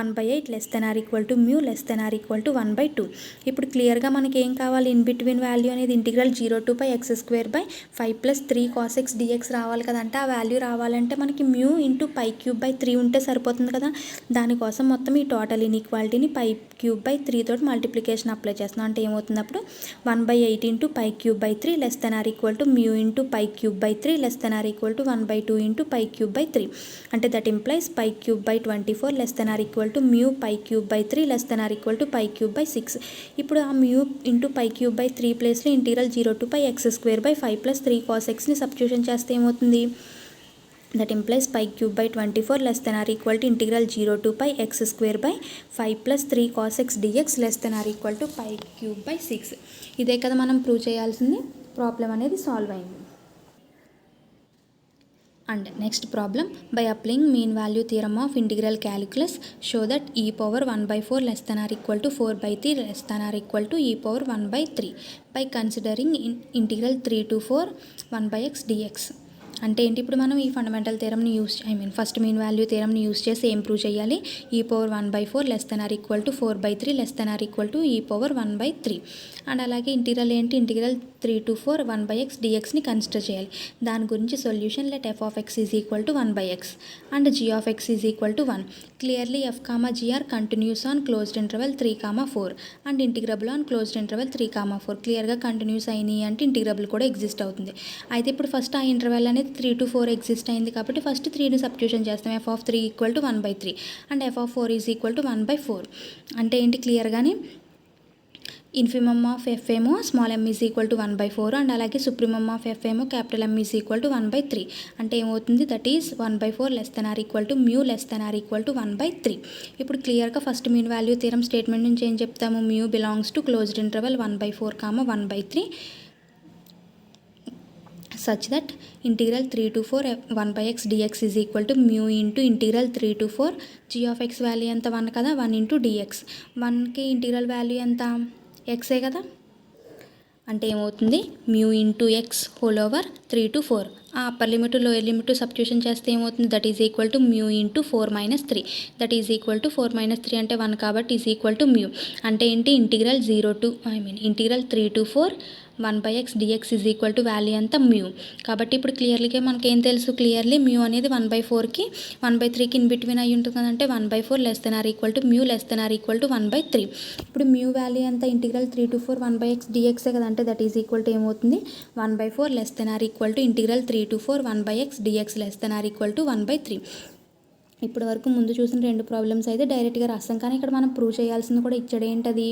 1 by 8 less than or equal to mu less than or equal to 1 by 2. ఇప్పుడు క్లియర్గా మనకి ఏం కావాలి, ఇన్ బిట్వీన్ వాల్యూ అనేది integral 0 to pi x square by 5 plus 3 cos x dx రావాలి కదంటే ఆ వాల్యూ రావాలంటే మనకి mu into pi cube by 3 ఉంటే సరిపోతుంది కదా. దానికోసం మొత్తం ఈ టోటల్ ఇన్ఈక్వాలిటీని పై క్యూబ్ బై 3 తోటి మల్టిప్లికేషన్ అప్లై చేస్తున్నాం. అంటే ఏమవుతుంది అప్పుడు 1 by 8 into pi cube by 3 less than or equal to mu into pi cube by 3 less than or equal to 1 by 2 into pi cube by 3. అంటే that implies pi cube by 24 less than or equal to mu pi cube by 3 less than or equal to pi cube by 6. ఇప్పుడు ఆ mu into pi cube by 3 ప్లేస్లో integral 0 to pi x square by 5 plus 3 cos xని substitution చేస్తే ఏమవుతుంది, that implies pi cube by 24 less than or equal to integral 0 to pi x square by 5 plus 3 cos x dx less than or equal to pi cube by 6. ఇదే కదా మనం prove చేయాల్సింది. Problem అనేది solve అయింది. And next problem, by applying mean value theorem of integral calculus show that e power 1 by 4 less than or equal to 4 by 3 less than or equal to e power 1 by 3 by considering integral 3 to 4 1 by x dx. అంటే ఏంటి, ఇప్పుడు మనం ఈ fundamental థియరమ్ని first mean value థియరమ్ని use చేసి ఏం prove చేయాలి, e power 1 by 4 less than or equal to 4 by 3 less than or equal to e power 1 by 3. And అలాగే ఇంటిగ్రల్ ఏంటి, ఇంటిగ్రల్ 3 to 4 1 by x dxని కన్సిడర్ చేయాలి. దాని గురించి solution let f of x is equal to 1 by x and g of x is equal to 1. Clearly f comma g are continuous on closed interval 3, 4 and integrable on closed interval 3, 4. క్లియర్గా continuous అయినాయి అంటే integrable కూడా exist అవుతుంది. అయితే ఇప్పుడు first ఆ interval అనేది 3 to 4 exist అయింది కాబట్టి ఫస్ట్ 3ని సబ్స్టిట్యూషన్ చేస్తాం. f of 3 equal to 1 by 3 అండ్ f of 4 is equal to 1 by 4. అంటే ఏంటి, క్లియర్గానే ఇన్ఫిమమ్ ఆఫ్ ఎఫ్ ఏమో small m is equal to 1 by 4 and అలాగే సుప్రీమమ్ ఆఫ్ ఎఫ్ ఏమో capital M is equal to 1 by 3. అంటే ఏమవుతుంది, that is 1 by 4 less than or equal to mu less than or equal to 1 by 3. ఇప్పుడు క్లియర్గా first mean value theorem statement నుంచి ఏం చెప్తాము, mu belongs to closed interval 1 by 4, 1 by 3 such that integral 3 to 4 1 by x dx is equal to mu into integral 3 to 4 g of x value ఎంత 1 కదా, 1 into dx. 1కి integral value ఎంత, x కదా. అంటే ఏమవుతుంది, mu into X whole over 3 to 4. ఆ upper limit lower limit substitution చేస్తే ఏమవుతుంది, that is equal to mu into 4 minus 3. That is equal to 4 minus 3 అంటే 1 కాబట్టి ఈజ్ ఈక్వల్ టు మ్యూ. అంటే ఏంటి, integral integral 3 to 4 1/x dx is equal to value అంతా mu. కాబట్టి ఇప్పుడు క్లియర్లీగా మనకి ఏం తెలుసు, క్లియర్లీ మ్యూ అనేది 1/4కి 1/3కి ఇన్ బిట్వీన్ అయ్యి ఉంటుంది కదంటే 1/4 less than or equal to mu less than or equal to 1/3. ఇప్పుడు మ్యూ వాల్యూ అంతా ఇంటిగ్రల్ 3 to 4 1/x dx కదంటే దట్ ఈజ్ ఈక్వల్ టు ఏమవుతుంది 1/4 less than or equal to integral 3 to 4 1/x dx less than or equal to 1/3. ఇప్పటి వరకు ముందు చూసిన రెండు problems అయితే డైరెక్ట్గా రాస్తాం, కానీ ఇక్కడ మనం ప్రూవ్ చేయాల్సింది కూడా ఇచ్చాడు. ఏంటది,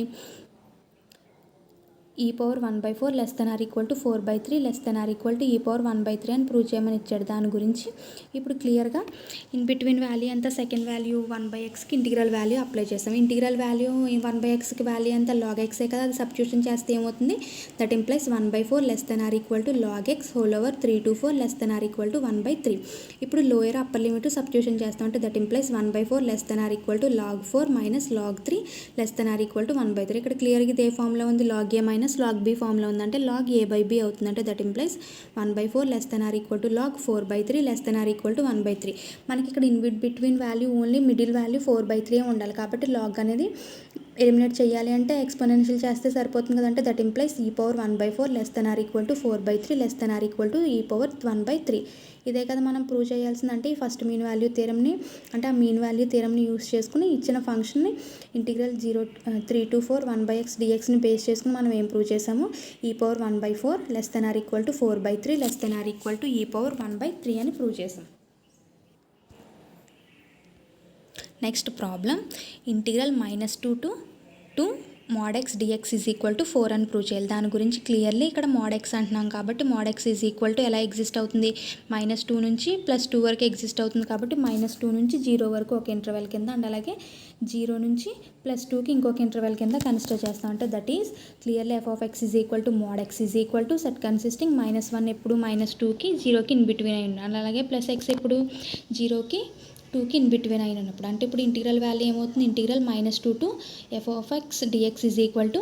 e⁴ less than or equal to 4/3 less than or equal to e⁴1/3 అని ప్రూవ్ చేయమని ఇచ్చాడు. దాని గురించి ఇప్పుడు క్లియర్గా ఇన్ బిట్వీన్ వాల్యూ అంతా సెకండ్ వాల్యూ 1/xకి ఇంటిగ్రల్ వాల్యూ అప్లై చేస్తాం. ఇంటిగ్రల్ వాల్యూ 1/xకి వాల్యూ అంతా log x కదా, అది సబ్స్టిట్యూషన్ చేస్తే ఏమవుతుంది, that implies 1/4 less than or equal to log x whole over 3 to 4 less than or equal to 1/3. ఇప్పుడు లోయర్ అప్పర్ లిమిట్ సబ్స్టిట్యూషన్ చేస్తాం అంటే that implies 1/4 less than or equal to log 4 minus log 3 less than or equal to 1/3. ఇక్కడ క్లియర్గా ఇదే ఫామ్లో ఉంది, log a minus log b ఫామ్లో ఉందంటే log a/b అవుతుందంటే that implies 1/4 less than or equal to log 4/3 less than or equal to 1/3. మనకి ఇక్కడ in between value only middle value 4/3 ఉండాలి. కాబట్టి log అనేది ఎలిమినేట్ చేయాలి అంటే ఎక్స్పోనెన్షియల్ చేస్తే సరిపోతుంది కదంటే that implies e⁴1/4 less than or equal to 4/3 less than or equal to e⁴1/3. ఇదే కదా మనం ప్రూవ్ చేయాల్సిందంటే ఈ ఫస్ట్ మీన్ వాల్యూ థియరమ్ని అంటే ఆ మీన్ వాల్యూ థియరమ్ని యూస్ చేసుకుని ఇచ్చిన ఫంక్షన్ని ఇంటిగ్రల్ 3 to 4 1/x dxని బేస్ చేసుకుని మనం ఏం ప్రూవ్ చేసాము, e⁴1/4 less than or equal to 4/3 less than or equal to e⁴1/3 అని ప్రూవ్ చేసాం. Next problem integral -2 to mod x dx is equal to 4 అని ప్రూవ్ చేయాలి. దాని గురించి క్లియర్లీ ఇక్కడ mod x అంటున్నాం కాబట్టి mod x is equal to ఎలా ఎగ్జిస్ట్ అవుతుంది, -2 నుంచి +2 వరకు ఎగ్జిస్ట్ అవుతుంది. కాబట్టి -2 నుంచి 0 వరకు ఒక ఇంటర్వెల్ కింద అండ్ అలాగే 0 నుంచి +2కి ఇంకొక ఇంటర్వెల్ కింద కన్సిడర్ చేస్తాం. అంటే that is clearly f(x) is equal to mod x is equal to set consisting -1 ఎప్పుడు -2కి 0కి ఇన్ బిట్వీన్ అయి ఉండాలి, అలాగే +x ఎప్పుడు 0కి 2కి ఇన్ బిట్వీన్ అయిన ఉన్నప్పుడు. అంటే ఇప్పుడు ఇంటిగ్రల్ వాల్యూ ఏమవుతుంది, integral -2 to f(x) dx is equal to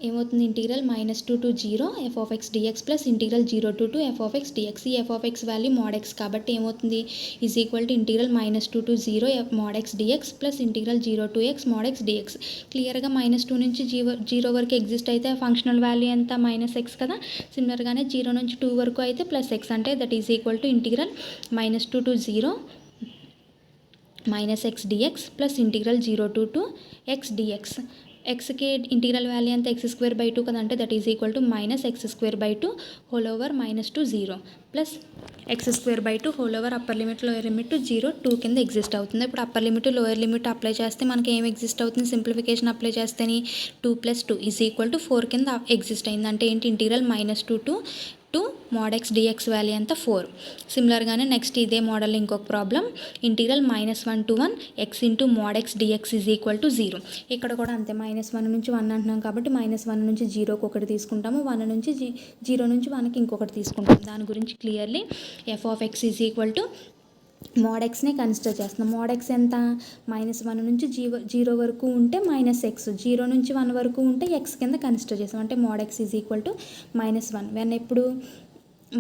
ఏమవుతుంది, integral -2 to 0 f(x) dx plus integral 0 to 2 f(x) dx. ఈ f(x) వాల్యూ mod x కాబట్టి ఏమవుతుంది is equal to integral -2 to 0 mod x dx plus integral 0 to x mod x dx. క్లియర్గా -2 నుంచి 0 వరకు exist అయితే functional value ఎంత -x కదా. సిమిలర్గానే 0 నుంచి 2 వరకు అయితే +x అంటే that is equal to integral -2 to 0 -x dx plus integral 0 to 2 x dx. ఎక్స్కి ఇంటిగ్రల్ వాల్యూ అంతా x²/2 కదంటే that is equal to -x²/2 whole over -2 0 plus x²/2 whole over upper limit lower limit 0 2 కింద exist అవుతుంది. ఇప్పుడు upper limit lower limit apply చేస్తే మనకి ఏం exist అవుతుంది, సింప్లిఫికేషన్ అప్లై చేస్తేని 2 + 2 ఈజ్ ఈక్వల్ టు 4 కింద ఎగ్జిస్ట్ అయింది. అంటే ఏంటి, integral -2 to mod x dx value అంతా 4. సిమిలర్గానే నెక్స్ట్ ఇదే మోడల్ ఇంకొక problem integral -1 to 1 x into mod x dx is equal to 0. ఇక్కడ కూడా అంతే -1 నుంచి 1 అంటున్నాం కాబట్టి -1 నుంచి 0కి ఒకటి తీసుకుంటాము, 1 నుంచి 0 నుంచి 1కి ఇంకొకటి తీసుకుంటాము. దాని గురించి clearly f(x) is equal to mod xనే కన్సిడర్ చేస్తున్నాం. mod x ఎంత, -1 నుంచి 0 వరకు ఉంటే -x, 0 నుంచి 1 వరకు ఉంటే x కింద కన్సిడర్ చేస్తాం. అంటే mod x is equal to -1 when ఎప్పుడు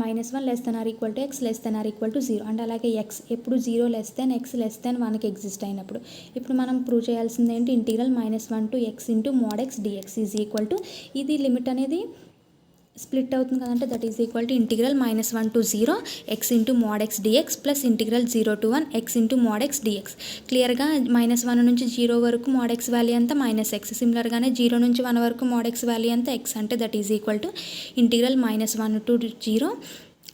-1 less than or equal to x less than or equal to 0 and అలాగే x ఎప్పుడు 0 less than x less than 1కి ఎగ్జిస్ట్ అయినప్పుడు. ఇప్పుడు మనం ప్రూవ్ చేయాల్సింది ఏంటి, integral -1 to x into mod x dx is equal to ఇది లిమిట్ అనేది స్ప్లిట్ అవుతుంది కదంటే that is equal to integral -1 to 0 x into mod x dx plus integral 0 to 1 x into mod x dx. క్లియర్గా -1 నుంచి 0 వరకు mod x value అంతా -x, సిమిలర్గానే 0 నుంచి 1 వరకు mod x వాల్యూ అంతా x అంటే that is equal to integral -1 to 0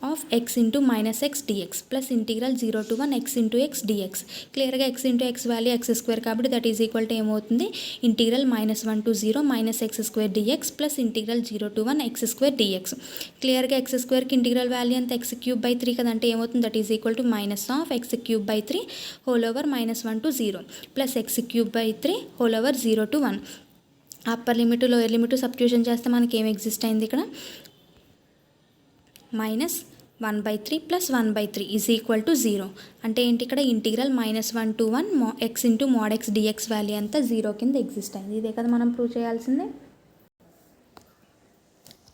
of x into -x dx plus integral 0 to 1 x into x dx. క్లియర్గా x into x value x² కాబట్టి that is equal to ఏమవుతుంది, integral -1 to 0 -x² dx plus integral 0 to 1 x² dx. క్లియర్గా x²కి integral value అంతా x³/3 కదంటే ఏమవుతుంది, that is equal to -(x³/3) whole over -1 to 0 plus x³/3 whole over 0 to 1. Upper limit lower limit substitution చేస్తే మనకి ఏం exist అయింది ఇక్కడ, -1/3 + 1/3 is equal to 0. అంటే ఏంటి, ఇక్కడ integral -1 to 1 x into mod x dx value అంతా 0 కింద ఎగ్జిస్ట్ అయింది. ఇదే కదా మనం ప్రూవ్ చేయాల్సిందే.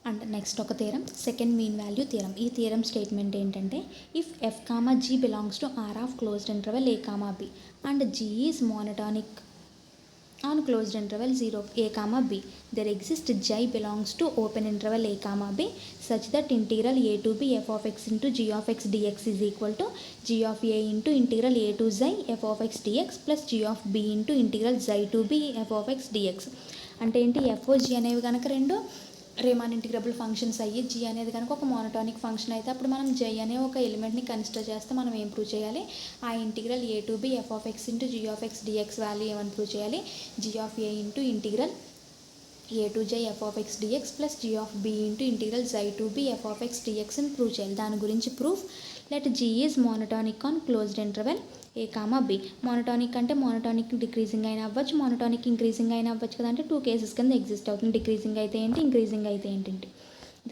అండ్ నెక్స్ట్ ఒక theorem, second mean value theorem. ఈ థియరం స్టేట్మెంట్ ఏంటంటే, if f, g belongs to R of closed interval a, b and g is monotonic on closed interval 0 a comma b. There exists xi belongs to open interval a comma b such that integral a to b f of x into g of x dx is equal to g of a into integral a to xi f of x dx plus g of b into integral xi to b f of x dx. అంటే ఏంటి, f g అనేవి కనుక రెండు Riemann integrable functions అయ్యి G అనేది కనుక ఒక monotonic function అయితే అప్పుడు మనం జై అనే ఒక ఎలిమెంట్ని కన్సిడర్ చేస్తే మనం ఏం ప్రూవ్ చేయాలి, ఆ integral a to b f of x into g of x dx value ఏమని ప్రూవ్ చేయాలి, g of a into integral a to xi f of x dx plus g of b into integral xi to b f of x d x అని prove చేయాలి. దాని గురించి proof, let g is monotonic on closed interval a comma b. Monotonic అంటే monotonic decreasing అయినా అవ్వచ్చు, monotonic increasing అయినా అవ్వచ్చు కదా, అంటే 2 కేసెస్ కింద ఎగ్జిస్ట్ అవుతుంది. డిక్రీజింగ్ అయితే ఏంటి, ఇంక్రీజింగ్ అయితే ఏంటి.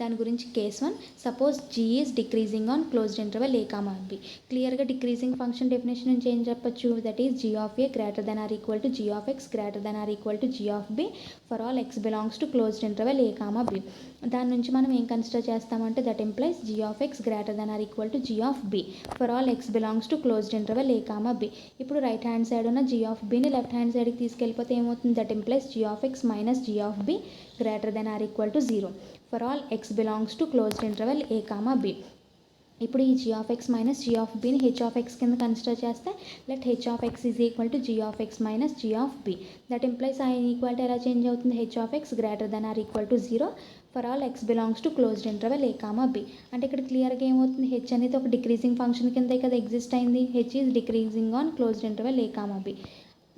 దాని గురించి case 1, suppose g is decreasing on closed interval a comma b. క్లియర్గా డిక్రీజింగ్ ఫంక్షన్ డెఫినేషన్ నుంచి ఏం చెప్పచ్చు, that is g of a greater than or equal to g of x greater than or equal to g of b for all x belongs to closed interval a comma b. దాని నుంచి మనం ఏం consider చేస్తామంటే that implies g of x greater than or equal to g of b for all x belongs to closed interval a comma b. ఇప్పుడు right hand side ఉన్న g of బిని left hand సైడ్కి తీసుకెళ్ళిపోతే ఏమవుతుంది, that implies g of x minus g of b greater than or equal to 0 for all x belongs to closed interval a comma b. ఇప్పుడు ఈ g of x minus g of బిని h of x కింద consider చేస్తే let h of x is equal to g of x minus g of b. That implies ఆ equality ఎలా change అవుతుంది, h of x greater than or equal to 0 for all x belongs to closed interval a comma B. అంటే ఇక్కడ క్లియర్గా ఏమవుతుంది, H అనేది ఒక decreasing function కిందే కదా ఎగ్జిస్ట్ అయింది, h is decreasing on closed interval a comma b.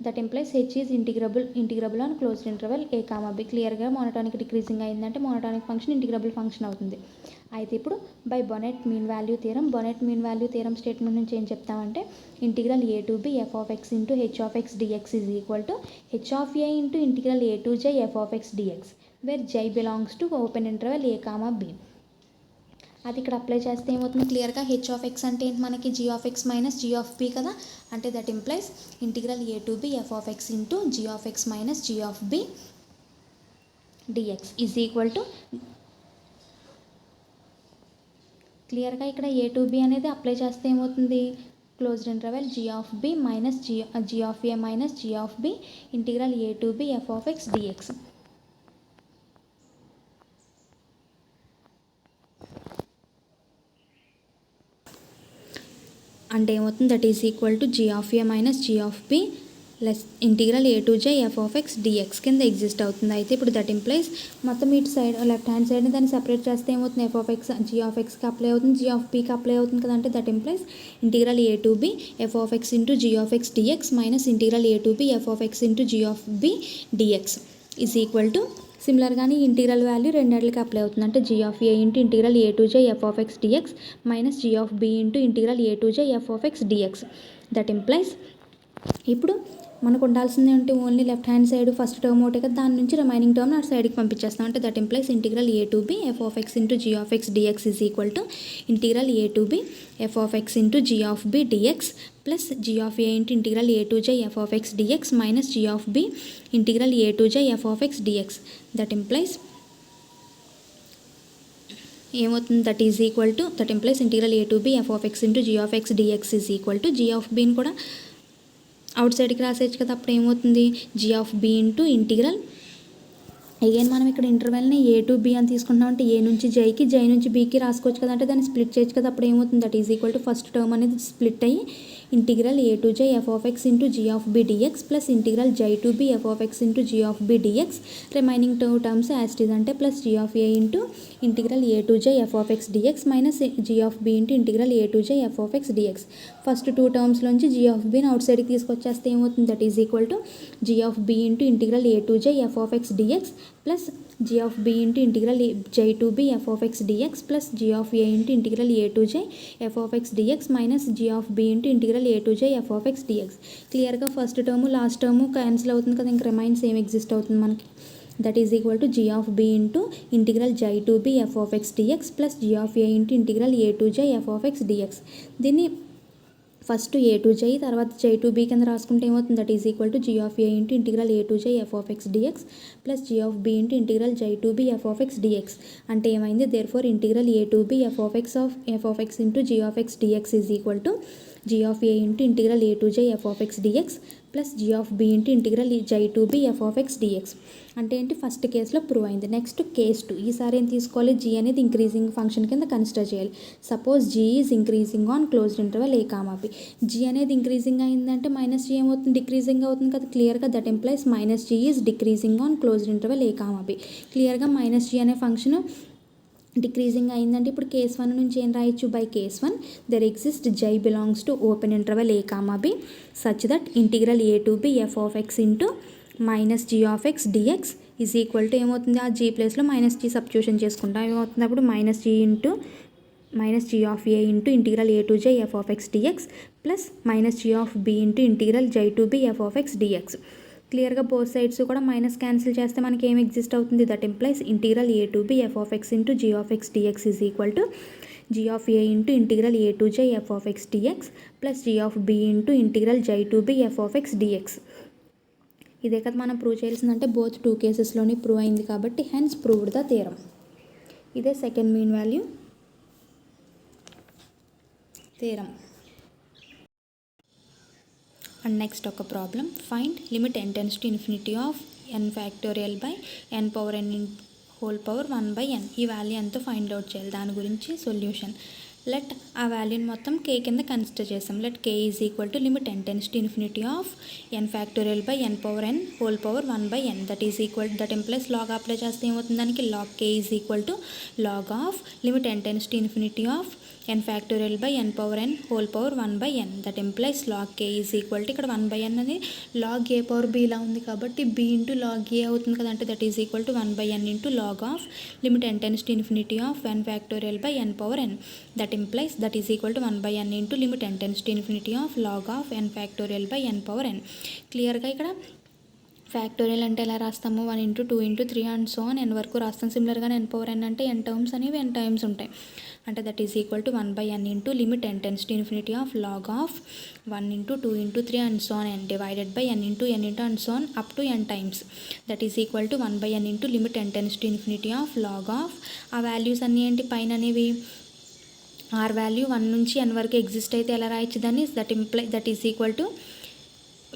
That implies h is integrable on closed interval a comma b. క్లియర్గా మోనోటానిక్ డిక్రీజింగ్ అయిందంటే మోనోటానిక్ ఫంక్షన్ ఇంటిగ్రబుల్ ఫంక్షన్ అవుతుంది. అయితే ఇప్పుడు by Bonnet mean value theorem statement నుంచి ఏం చెప్తామంటే integral a to b f of x into h of x dx is equal to h of a into integral a to xi f of x dx where xi belongs to open interval a comma b. అది ఇక్కడ apply చేస్తే ఏమవుతుంది, క్లియర్గా H of X అంటే ఏంటి మనకి g of x minus g of b కదా, అంటే that implies integral a to b f of x into g of x minus g of b dx is equal to, క్లియర్గా ఇక్కడ a to b అనేది apply చేస్తే ఏమవుతుంది, closed interval g of b minus g of a minus g of b integral a to b f of x dx. అంటే ఏమవుతుంది, that is equal to g of a minus g of b less integral a to xi f of x dx కింద exist అవుతుంది. అయితే ఇప్పుడు that implies మొత్తం ఇటు side left hand సైడ్ని దాన్ని separate చేస్తే ఏమవుతుంది, f of x g of ఎక్స్కి అప్లై అవుతుంది, జీ ఆఫ్ బీకి అప్లై అవుతుంది కదా, అంటే that implies integral a to b f of x into g of x dx minus integral a to b f of x into g of b dx is equal to, సిమిలర్గానే integral value రెండింటికి apply అవుతుంది, అంటే g of a into integral a to xi f of x dx minus g of b into integral a to xi f of x dx. That implies ఇప్పుడు మనకు ఉండాల్సింది అంటే only left hand side first term ఒకటే కదా, దాని నుంచి remaining term అటు సైడ్కి పంపించేస్తాం, అంటే that implies integral a to b f of x into g of x dx is equal to integral a to b f of x into g of b dx plus g of a into integral a to xi f of x dx minus g of b integral a to xi f of x dx. That implies ఏమవుతుంది, that is equal to that implies integral a to b f of x into g of x dx is equal to g of బిని కూడా out సైడ్కి రాసేయచ్చు కదా, అప్పుడు ఏమవుతుంది, g of b into integral again మనం ఇక్కడ ఇంటర్వెల్ని ఏ టు బి అని తీసుకుంటున్నాం, అంటే ఏ నుంచి జైకి జై నుంచి బీకి రాసుకోవచ్చు కదా, అంటే దాన్ని స్ప్లిట్ చేయొచ్చు కదా, అప్పుడు ఏమవుతుంది, that is equal to first term అనేది స్ప్లిట్ అయ్యి integral a to xi f of x into g of b dx plus integral xi to b f of x into g of b dx remaining 2 terms as it is, అంటే plus g of a into integral a to xi f of x dx minus g of b into integral a to xi f of x dx. First 2 టర్మ్స్లోంచి g of బిని out సైడ్కి తీసుకొచ్చేస్తే ఏమవుతుంది, that is equal to g of b into integral a to xi f of x dx plus g of b into integral xi to b f of x dx plus g of a into integral a to xi f of x dx minus g of b into integral a to xi f of x dx. క్లియర్గా first term last term cancel అవుతుంది కదా, ఇంక remain same exist అవుతుంది మనకి. That is equal to g of b into integral xi to b f of x dx plus g of a into integral a to xi f of x dx. దీన్ని first a to xi తర్వాత xi to b కింద రాసుకుంటే ఏమవుతుంది, that is equal to g of a into integral a to xi f of x dx plus g of b into integral xi to b f of x dx. అంటే ఏమైంది, therefore integral a to b f of x into g of x dx is equal to g of a into integral a to j f of x dx plus g of b into integral j to b f of x dx. అంటే ఏంటి, first కేసులో prove అయింది. Next case 2. ఈసారి ఏం తీసుకోవాలి, g అనేది increasing function కింద consider చేయాలి. Suppose g is increasing on closed interval a comma b. g అనేది ఇంక్రీజింగ్ అయిందంటే మైనస్ g ఏమవుతుంది, డిక్రీజింగ్ అవుతుంది కదా క్లియర్గా. That implies minus g is decreasing on closed interval a comma b. క్లియర్గా మైనస్ g అనే ఫంక్షన్ డిక్రీజింగ్ అయిందంటే ఇప్పుడు కేస్ 1 నుంచి ఏం రాయొచ్చు, బై కేస్ 1 దెర్ ఎగ్జిస్ట్ జై belongs to open interval a comma b such that integral a to b f of x into minus g of x dx is equal to ఏమవుతుంది, ఆ G ప్లేస్లో minus G substitution చేసుకుంటాం. ఏమవుతుంది అప్పుడు minus g of a into integral a to xi f of x dx plus minus g of b into integral xi to b f of x dx. క్లియర్గా both sides కూడా minus cancel చేస్తే మనకి ఏం exist అవుతుంది, that implies integral a to b f of x into g of x dx is equal to g of a into integral a to xi f of x dx plus g of b into integral xi to b f of x dx. ఇదే కదా మనం prove చేయాల్సిందంటే both 2 కేసెస్లోని prove అయింది కాబట్టి hence proved the theorem. ఇదే second mean value theorem. And next ఒక problem, find limit n tends to infinity of n factorial by n power n whole power 1/n. ఈ వాల్యూ ఎంతో find out చేయాలి. దాని గురించి solution. Let ఆ వాల్యూని మొత్తం k కింద కన్సిడర్ చేసాం. Let k is equal to limit n tends to infinity of n factorial by n power n whole power 1/n. That is equal that implies log apply చేస్తే ఏమవుతుంది, దానికి log k is equal to log of limit n tends to infinity of n factorial by n power n whole power 1/n. That implies log k is equal to ఇక్కడ 1/n అనేది log a power b ఇలా ఉంది కాబట్టి b into log a అవుతుంది కదా, అంటే that is equal to 1/n into log of limit n tends to infinity of n factorial by n power n. That implies that is equal to 1/n into limit n tends to infinity of log of n factorial by n power n. క్లియర్గా ఇక్కడ factorial అంటే ఎలా రాస్తాము, 1 into 2 into 3 and so on n వరకు రాస్తాం. సిమిలర్గా n power n అంటే n terms అనేవి n టైమ్స్ ఉంటాయి. అంటే that is equal to 1/n into limit n tends to infinity of log of 1 into 2 into 3 and so on n divided by n into and so on up to n times. That is equal to 1/n into limit n tends to infinity of log of ఆ values అన్నీ ఏంటి పైన అనేవి are value 1 నుంచి n వరకు exist అయితే ఎలా రాయొచ్చు దాన్ని, that is equal to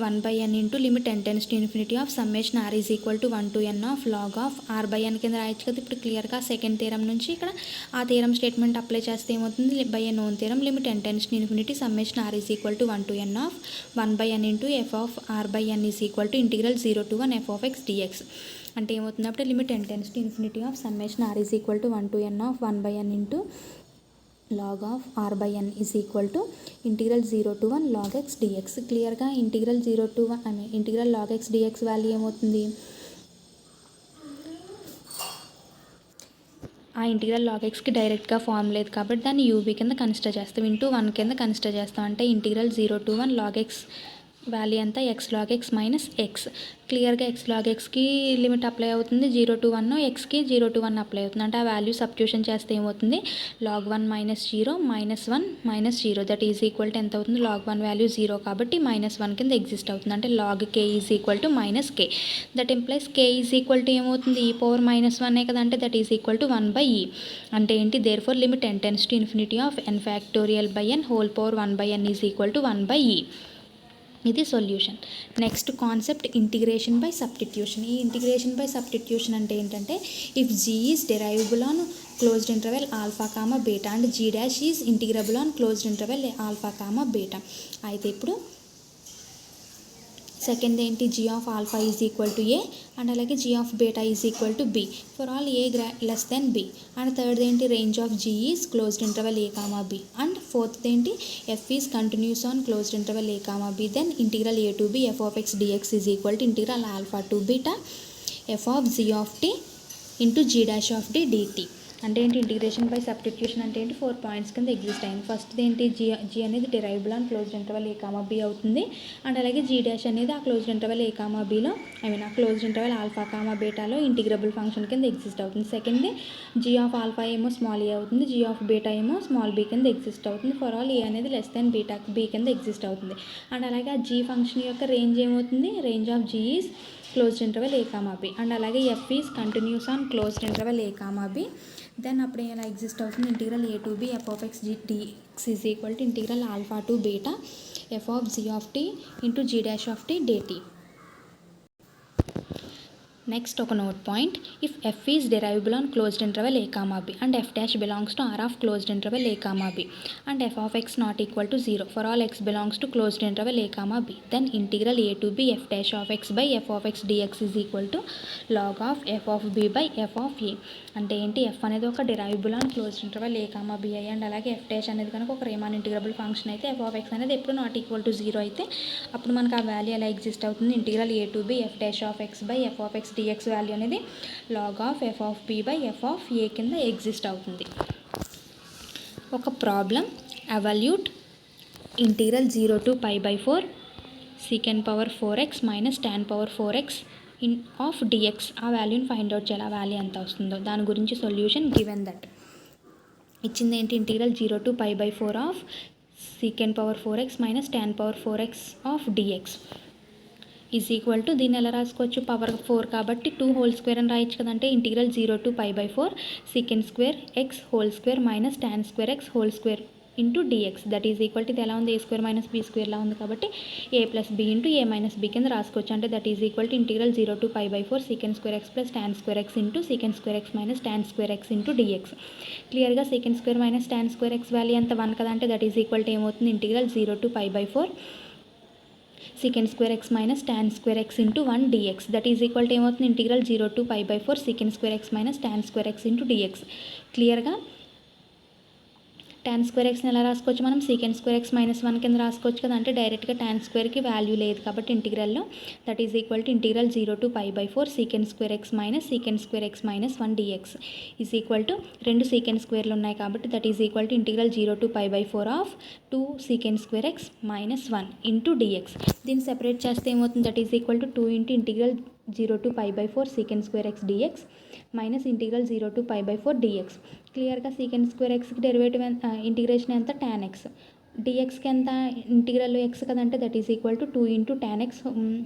1/n into limit n tends to infinity of summation r is equal to 1 to n of log of r/n కింద రాయొచ్చు కదా. ఇప్పుడు క్లియర్గా సెకండ్ థియరం నుంచి ఇక్కడ ఆ థియరం స్టేట్మెంట్ అప్లై చేస్తే ఏమవుతుంది, by a known theorem limit n tends to infinity summation r is equal to 1 to n of 1/n into f of r/n is equal to integral 0 to 1 f of x dx. అంటే ఏమవుతుంది అప్పుడు limit n tends to infinity of summation r is equal to 1 to n of 1/n into log of r/n is equal to integral 0 to 1 log x dx. క్లియర్గా integral 0 to 1 integral log x dx value ఏమవుతుంది, ఆ integral log xకి డైరెక్ట్గా form లేదు కాబట్టి దాన్ని UB కింద consider చేస్తాం, into 1 కింద కన్సిడర్ చేస్తాం. అంటే integral 0 to 1 log x value అంతా x log x minus X. క్లియర్గా x log xకి లిమిట్ అప్లై అవుతుంది, 0 to 1 xకి 0 to 1 అప్లై అవుతుంది. అంటే ఆ వాల్యూ సబ్స్టిట్యూషన్ చేస్తే ఏమవుతుంది, log 1 minus 0 minus 1 minus 0 that is equal to ఎంత అవుతుంది, log 1 వాల్యూ 0 కాబట్టి మైనస్ 1 కింద ఎగ్జిస్ట్ అవుతుంది. అంటే log k is equal to minus k. That implies k is equal to ఏమవుతుంది, ఈ పవర్ మైనస్ 1 కదా, అంటే that is equal to 1/e. అంటే ఏంటి, therefore limit n tends to infinity of n factorial by n whole power 1/n is equal to 1/e. ఇది solution. Next concept integration by substitution. ఈ integration by substitution అంటే ఏంటంటే, if g is derivable on closed interval alpha comma beta and g dash is integrable on closed interval alpha comma beta. అయితే ఇప్పుడు second ఏంటి, g of alpha is equal to a and అలాగే G of beta is equal to b for all a less than b. And third ఏంటి, range of g is closed interval a comma B. And fourth ఏంటి, f is continuous on closed interval a comma b. Then integral a to b f of x dx is equal to integral alpha to beta f of g of t into g dash of d dt. అంటే ఏంటి, integration by substitution అంటే ఏంటి, 4 points కింద exist అయింది. First ఏంటి, g అనేది derivable on closed interval a comma b అవుతుంది. And అలాగే జీ డాష్ అనేది ఆ క్లోజ్డ్ ఇంటర్వెల్ ఏ కామా బిలో ఆ క్లోజ్డ్ ఇంటర్వెల్ ఆల్ఫా కామా బీటాలో ఇంటిగ్రబుల్ ఫంక్షన్ కింద ఎగ్జిస్ట్ అవుతుంది. సెకండ్ జీ ఆఫ్ ఆల్ఫా ఏమో స్మాల్ ఏ అవుతుంది, జీ ఆఫ్ బీటా ఏమో స్మాల్ బీ కింద ఎగ్జిస్ట్ అవుతుంది. ఫర్ ఆల్ ఏ అనేది లెస్ దెన్ బీటా బీ కింద ఎగ్జిస్ట్ అవుతుంది. అండ్ అలాగే ఆ జీ ఫంక్షన్ యొక్క రేంజ్ ఏమవుతుంది, range of g is closed interval a comma B. And అలాగే f is continuous on closed interval a comma b. Then అప్పుడు ఎలా ఎగ్జిస్ట్ అవుతుంది, integral a to b f of x d is equal to integral alpha to beta f of g of t into g dash of t dt. Next, ఒక note point. If f is derivable on closed interval a comma b and f dash belongs to R of closed interval a comma b and f of x not equal to 0 for all x belongs to closed interval a comma b, then integral a to b f dash of x by f of x dx is equal to log of f of b by f of a. అంటే ఏంటి, f అనేది ఒక derivable on closed interval A comma b అయ్యి and అలాగే f dash అనేది కనుక ఒక Riemann integrable function అయితే ఎఫ్ ఆఫ్ ఎక్స్ అనేది ఎప్పుడు నాట్ ఈక్వల్ టు 0 అయితే అప్పుడు మనకు ఆ వాల్యూ ఎలా ఎగ్జిస్ట్ అవుతుంది, integral a to b f dash of x by f of x dx value అనేది log of f of b by f of a కింద ఎగ్జిస్ట్ అవుతుంది. ఒక problem, evaluate integral 0 to π by 4 secant power 4x minus tan power 4x in of dx. ఆ వాల్యూని find out చేయాలి, ఆ value ఎంత వస్తుందో. దాని గురించి సొల్యూషన్ గివెన్ దట్ ఇచ్చింది ఏంటి, integral 0 to π by 4 of secant power 4x minus tan power 4x of dx is equal to, దీన్ని ఎలా రాసుకోవచ్చు, పవర్ 4 కాబట్టి 2 హోల్ స్క్వేర్ అని రాయొచ్చు కదంటే integral 0 to π by 4 secant square x whole square minus tan square x whole square into dx that is equal to, ఇది ఎలా ఉంది, ఏ స్క్వేర్ మైనస్ బీ స్క్వేర్లా ఉంది కాబట్టి a plus b into a minus b కింద రాసుకోవచ్చు. అంటే that is equal to integral 0 to π by 4 secant square x plus tan square x into secant square x minus tan square x into dx. క్లియర్గా secant square minus tan square x value ఎంత 1 కదా, అంటే that is equal to ఏమవుతుంది, integral 0 to π by 4 secant square x minus tan square x into 1 dx that is equal to ఏమవుతుంది, integral 0 to π by 4 secant square x minus tan square x into dx. క్లియర్గా tan square ఎక్స్ని ఎలా రాసుకోవచ్చు మనం, secant square x minus 1 కింద రాసుకోవచ్చు కదా, అంటే డైరెక్ట్గా tan స్క్వేర్కి వాల్యూ లేదు కాబట్టి ఇంటిగ్రల్లో that is equal to integral 0 to π by 4 secant square x minus secant square x minus 1 dx is equal to, రెండు secant స్క్వేర్లు ఉన్నాయి కాబట్టి that is equal to integral 0 to π by 4 of 2 secant square x minus 1 into dx. దీన్ని separate చేస్తే ఏమవుతుంది, that is equal to 2 into integral 0 to π by 4 secant square X dx minus integral 0 to π by 4 dx. క్లియర్గా secant square ఎక్స్కి derivative integration ఎంత, tan x, డిఎక్స్కి ఎంత, integral x కదంటే that is equal to 2 into tan x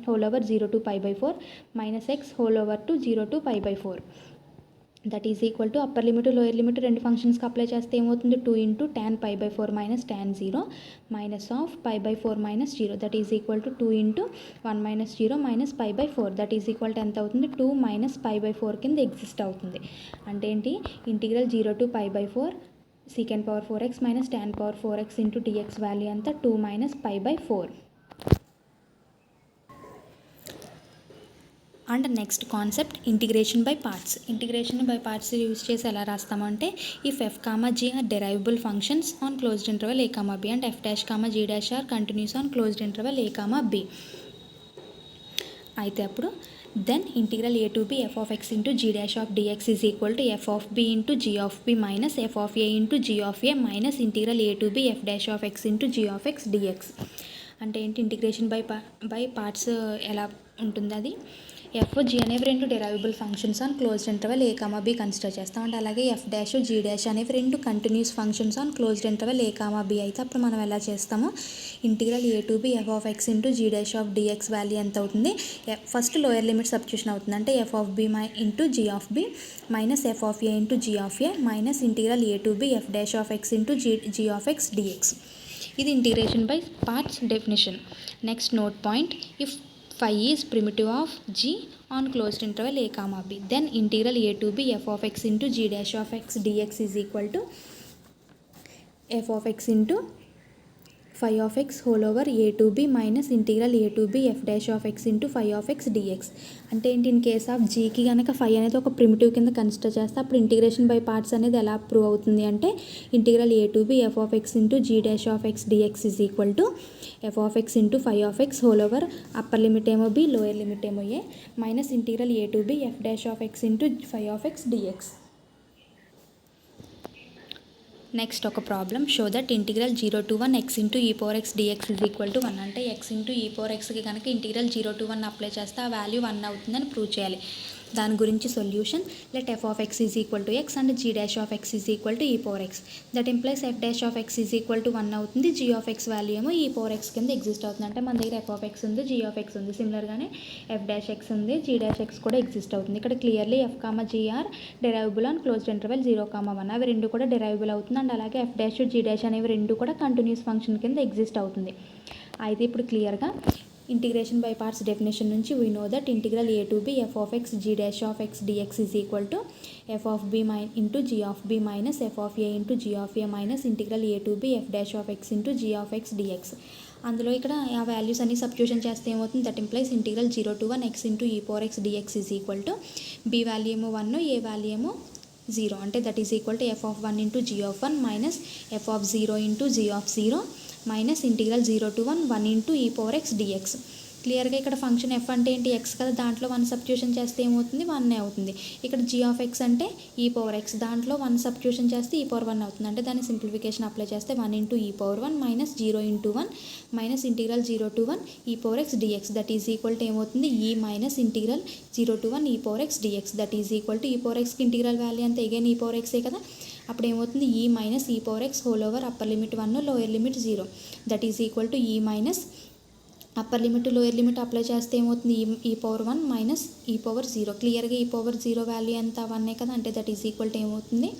whole over 0 to π by 4 minus x whole over to 0 to π by 4 that is equal to upper limit lower limit రెండు ఫంక్షన్స్కి apply చేస్తే ఏమవుతుంది, 2 into tan π by 4 minus tan 0 minus of π by 4 minus 0 that is equal to 2 into 1 minus 0 minus π by 4 that is equal to ఎంత అవుతుంది, 2 minus π by 4 కింద exist అవుతుంది. అంటే ఏంటి, integral 0 to π by 4 secant power 4x minus tan power 4x into dx value అంతా 2 minus π by 4. And next concept, integration by parts. Integration by parts use చేసి ఎలా రాస్తామంటే, if f comma g are derivable functions on closed interval A comma B and f dash comma g dash are continuous on closed interval A comma B, అయితే అప్పుడు then integral a to b f of x into g dash of dx is equal to f of b into g of b minus f of a into g of a minus integral a to b f dash of x into g of x dx. అంటే ఏంటి, integration by parts ఎలా ఉంటుంది, అది F g అనేవి రెండు derivable functions on closed interval A comma b consider చేస్తాం. అంటే అలాగే ఎఫ్ డాష్ జీ డాష్ అనేవి రెండు continuous functions on closed interval A comma B అయితే అప్పుడు మనం ఎలా చేస్తాము, integral a to b f of x into g dash of dx value ఎంత అవుతుంది, ఫస్ట్ లోయర్ లిమిట్ సబ్స్టిట్యూషన్ అవుతుంది. అంటే f of b into g of b minus f of a into g of a minus integral a to b f dash of x into g of x dx. ఇది integration by parts definition. Next note point, if phi is primitive of g on closed interval a comma b, then integral a to b f of x into g dash of x dx is equal to f of x into phi of x whole over a to b minus integral a to b f dash of x into phi of x dx. అంటే ఏంటి, in case of జీకి కనుక ఫై అనేది ఒక primitive కింద consider చేస్తే అప్పుడు integration by parts అనేది ఎలా ప్రూవ్ అవుతుంది అంటే, integral a to b f of x into g dash of x dx is equal to f of x into phi of x whole over upper limit ఏమో b lower limit ఏమో a minus integral a to b f dash of x into phi of x dx. Next ఒక problem, show that integral 0 to 1 x into e power x dx is equal to 1. అంటే X into e power ఎక్స్కి కనుక integral 0 to 1 apply చేస్తే ఆ value 1 అవుతుందని prove చేయాలి. దాని గురించి solution let f of x is equal to x and g dash of x is equal to e power x. That implies f dash of x is equal to 1 అవుతుంది. G of X value ఏమో ఈ power X కింద exist అవుతుంది. అంటే మన దగ్గర f of x ఉంది, g of x ఉంది. సిమిలర్గానే ఎఫ్ డాష్ ఎక్స్ ఉంది, జీ డాష్ ఎక్స్ కూడా ఎగ్జిస్ట్ అవుతుంది. ఇక్కడ clearly f comma g are derivable on closed interval 0,1. అవి రెండు కూడా డెరైవబుల్ అవుతుంది. అండ్ అలాగే ఎఫ్ డాష్ జీ డాష్ అనేవి రెండు కూడా కంటిన్యూస్ ఫంక్షన్ కింద ఎగ్జిస్ట్ అవుతుంది. అయితే ఇప్పుడు క్లియర్గా ఇంటిగ్రేషన్ బై పార్ట్స్ డెఫినేషన్ నుంచి we know that integral a to b f of x g dash of x dx is equal to f of b into g of b minus f of a into g of a minus integral a to b f dash of x into g of x dx. అందులో ఇక్కడ ఆ values అన్ని substitution చేస్తే ఏమవుతుంది, that implies integral 0 to 1 X into e power x dx is equal to b value ఏమో 1, a value ఏమో 0. అంటే that is equal to f of 1 into g of 1 minus f of 0 into g of 0 minus integral 0 to 1 into e power x dx. క్లియర్గా ఇక్కడ function F అంటే ఏంటి, X కదా, దాంట్లో 1 substitution చేస్తే ఏమవుతుంది, 1 అవుతుంది. ఇక్కడ జీ ఆఫ్ ఎక్స్ అంటే ఈ పవర్ ఎక్స్, దాంట్లో 1 సబ్స్టిట్యూషన్ చేస్తే ఈ పవర్ 1 అవుతుంది. అంటే దాని సింప్లిఫికేషన్ అప్లై చేస్తే 1 into e power 1 minus 0 into 1 minus integral 0 to 1 e power x dx. That is equal to ఏమవుతుంది, e minus integral 0 to 1 e power x dx. That is equal to e power ఎక్స్కి integral value అంతే again e power ఎక్సే కదా. అప్పుడు ఏమవుతుంది, e minus e power x whole over upper limit 1 lower limit 0. That is equal to e minus upper limit lower limit apply చేస్తే ఏమవుతుంది, ఈ power 1 minus e power 0. క్లియర్గా ఈ పవర్ 0 వాల్యూ ఎంత 1 కదా. అంటే దట్ ఈజ్ ఈక్వల్ టు ఏమవుతుంది,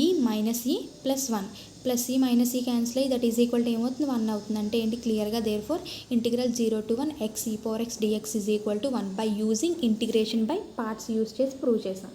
e minus e plus 1 plus e minus e cancel అయ్యి దట్ ఈజ్ ఈక్వల్ టు ఏమవుతుంది, 1 అవుతుంది. అంటే ఏంటి, క్లియర్గా therefore integral 0 to 1 x e power x dx is equal to 1 by using integration by parts use చేసి prove చేసాం.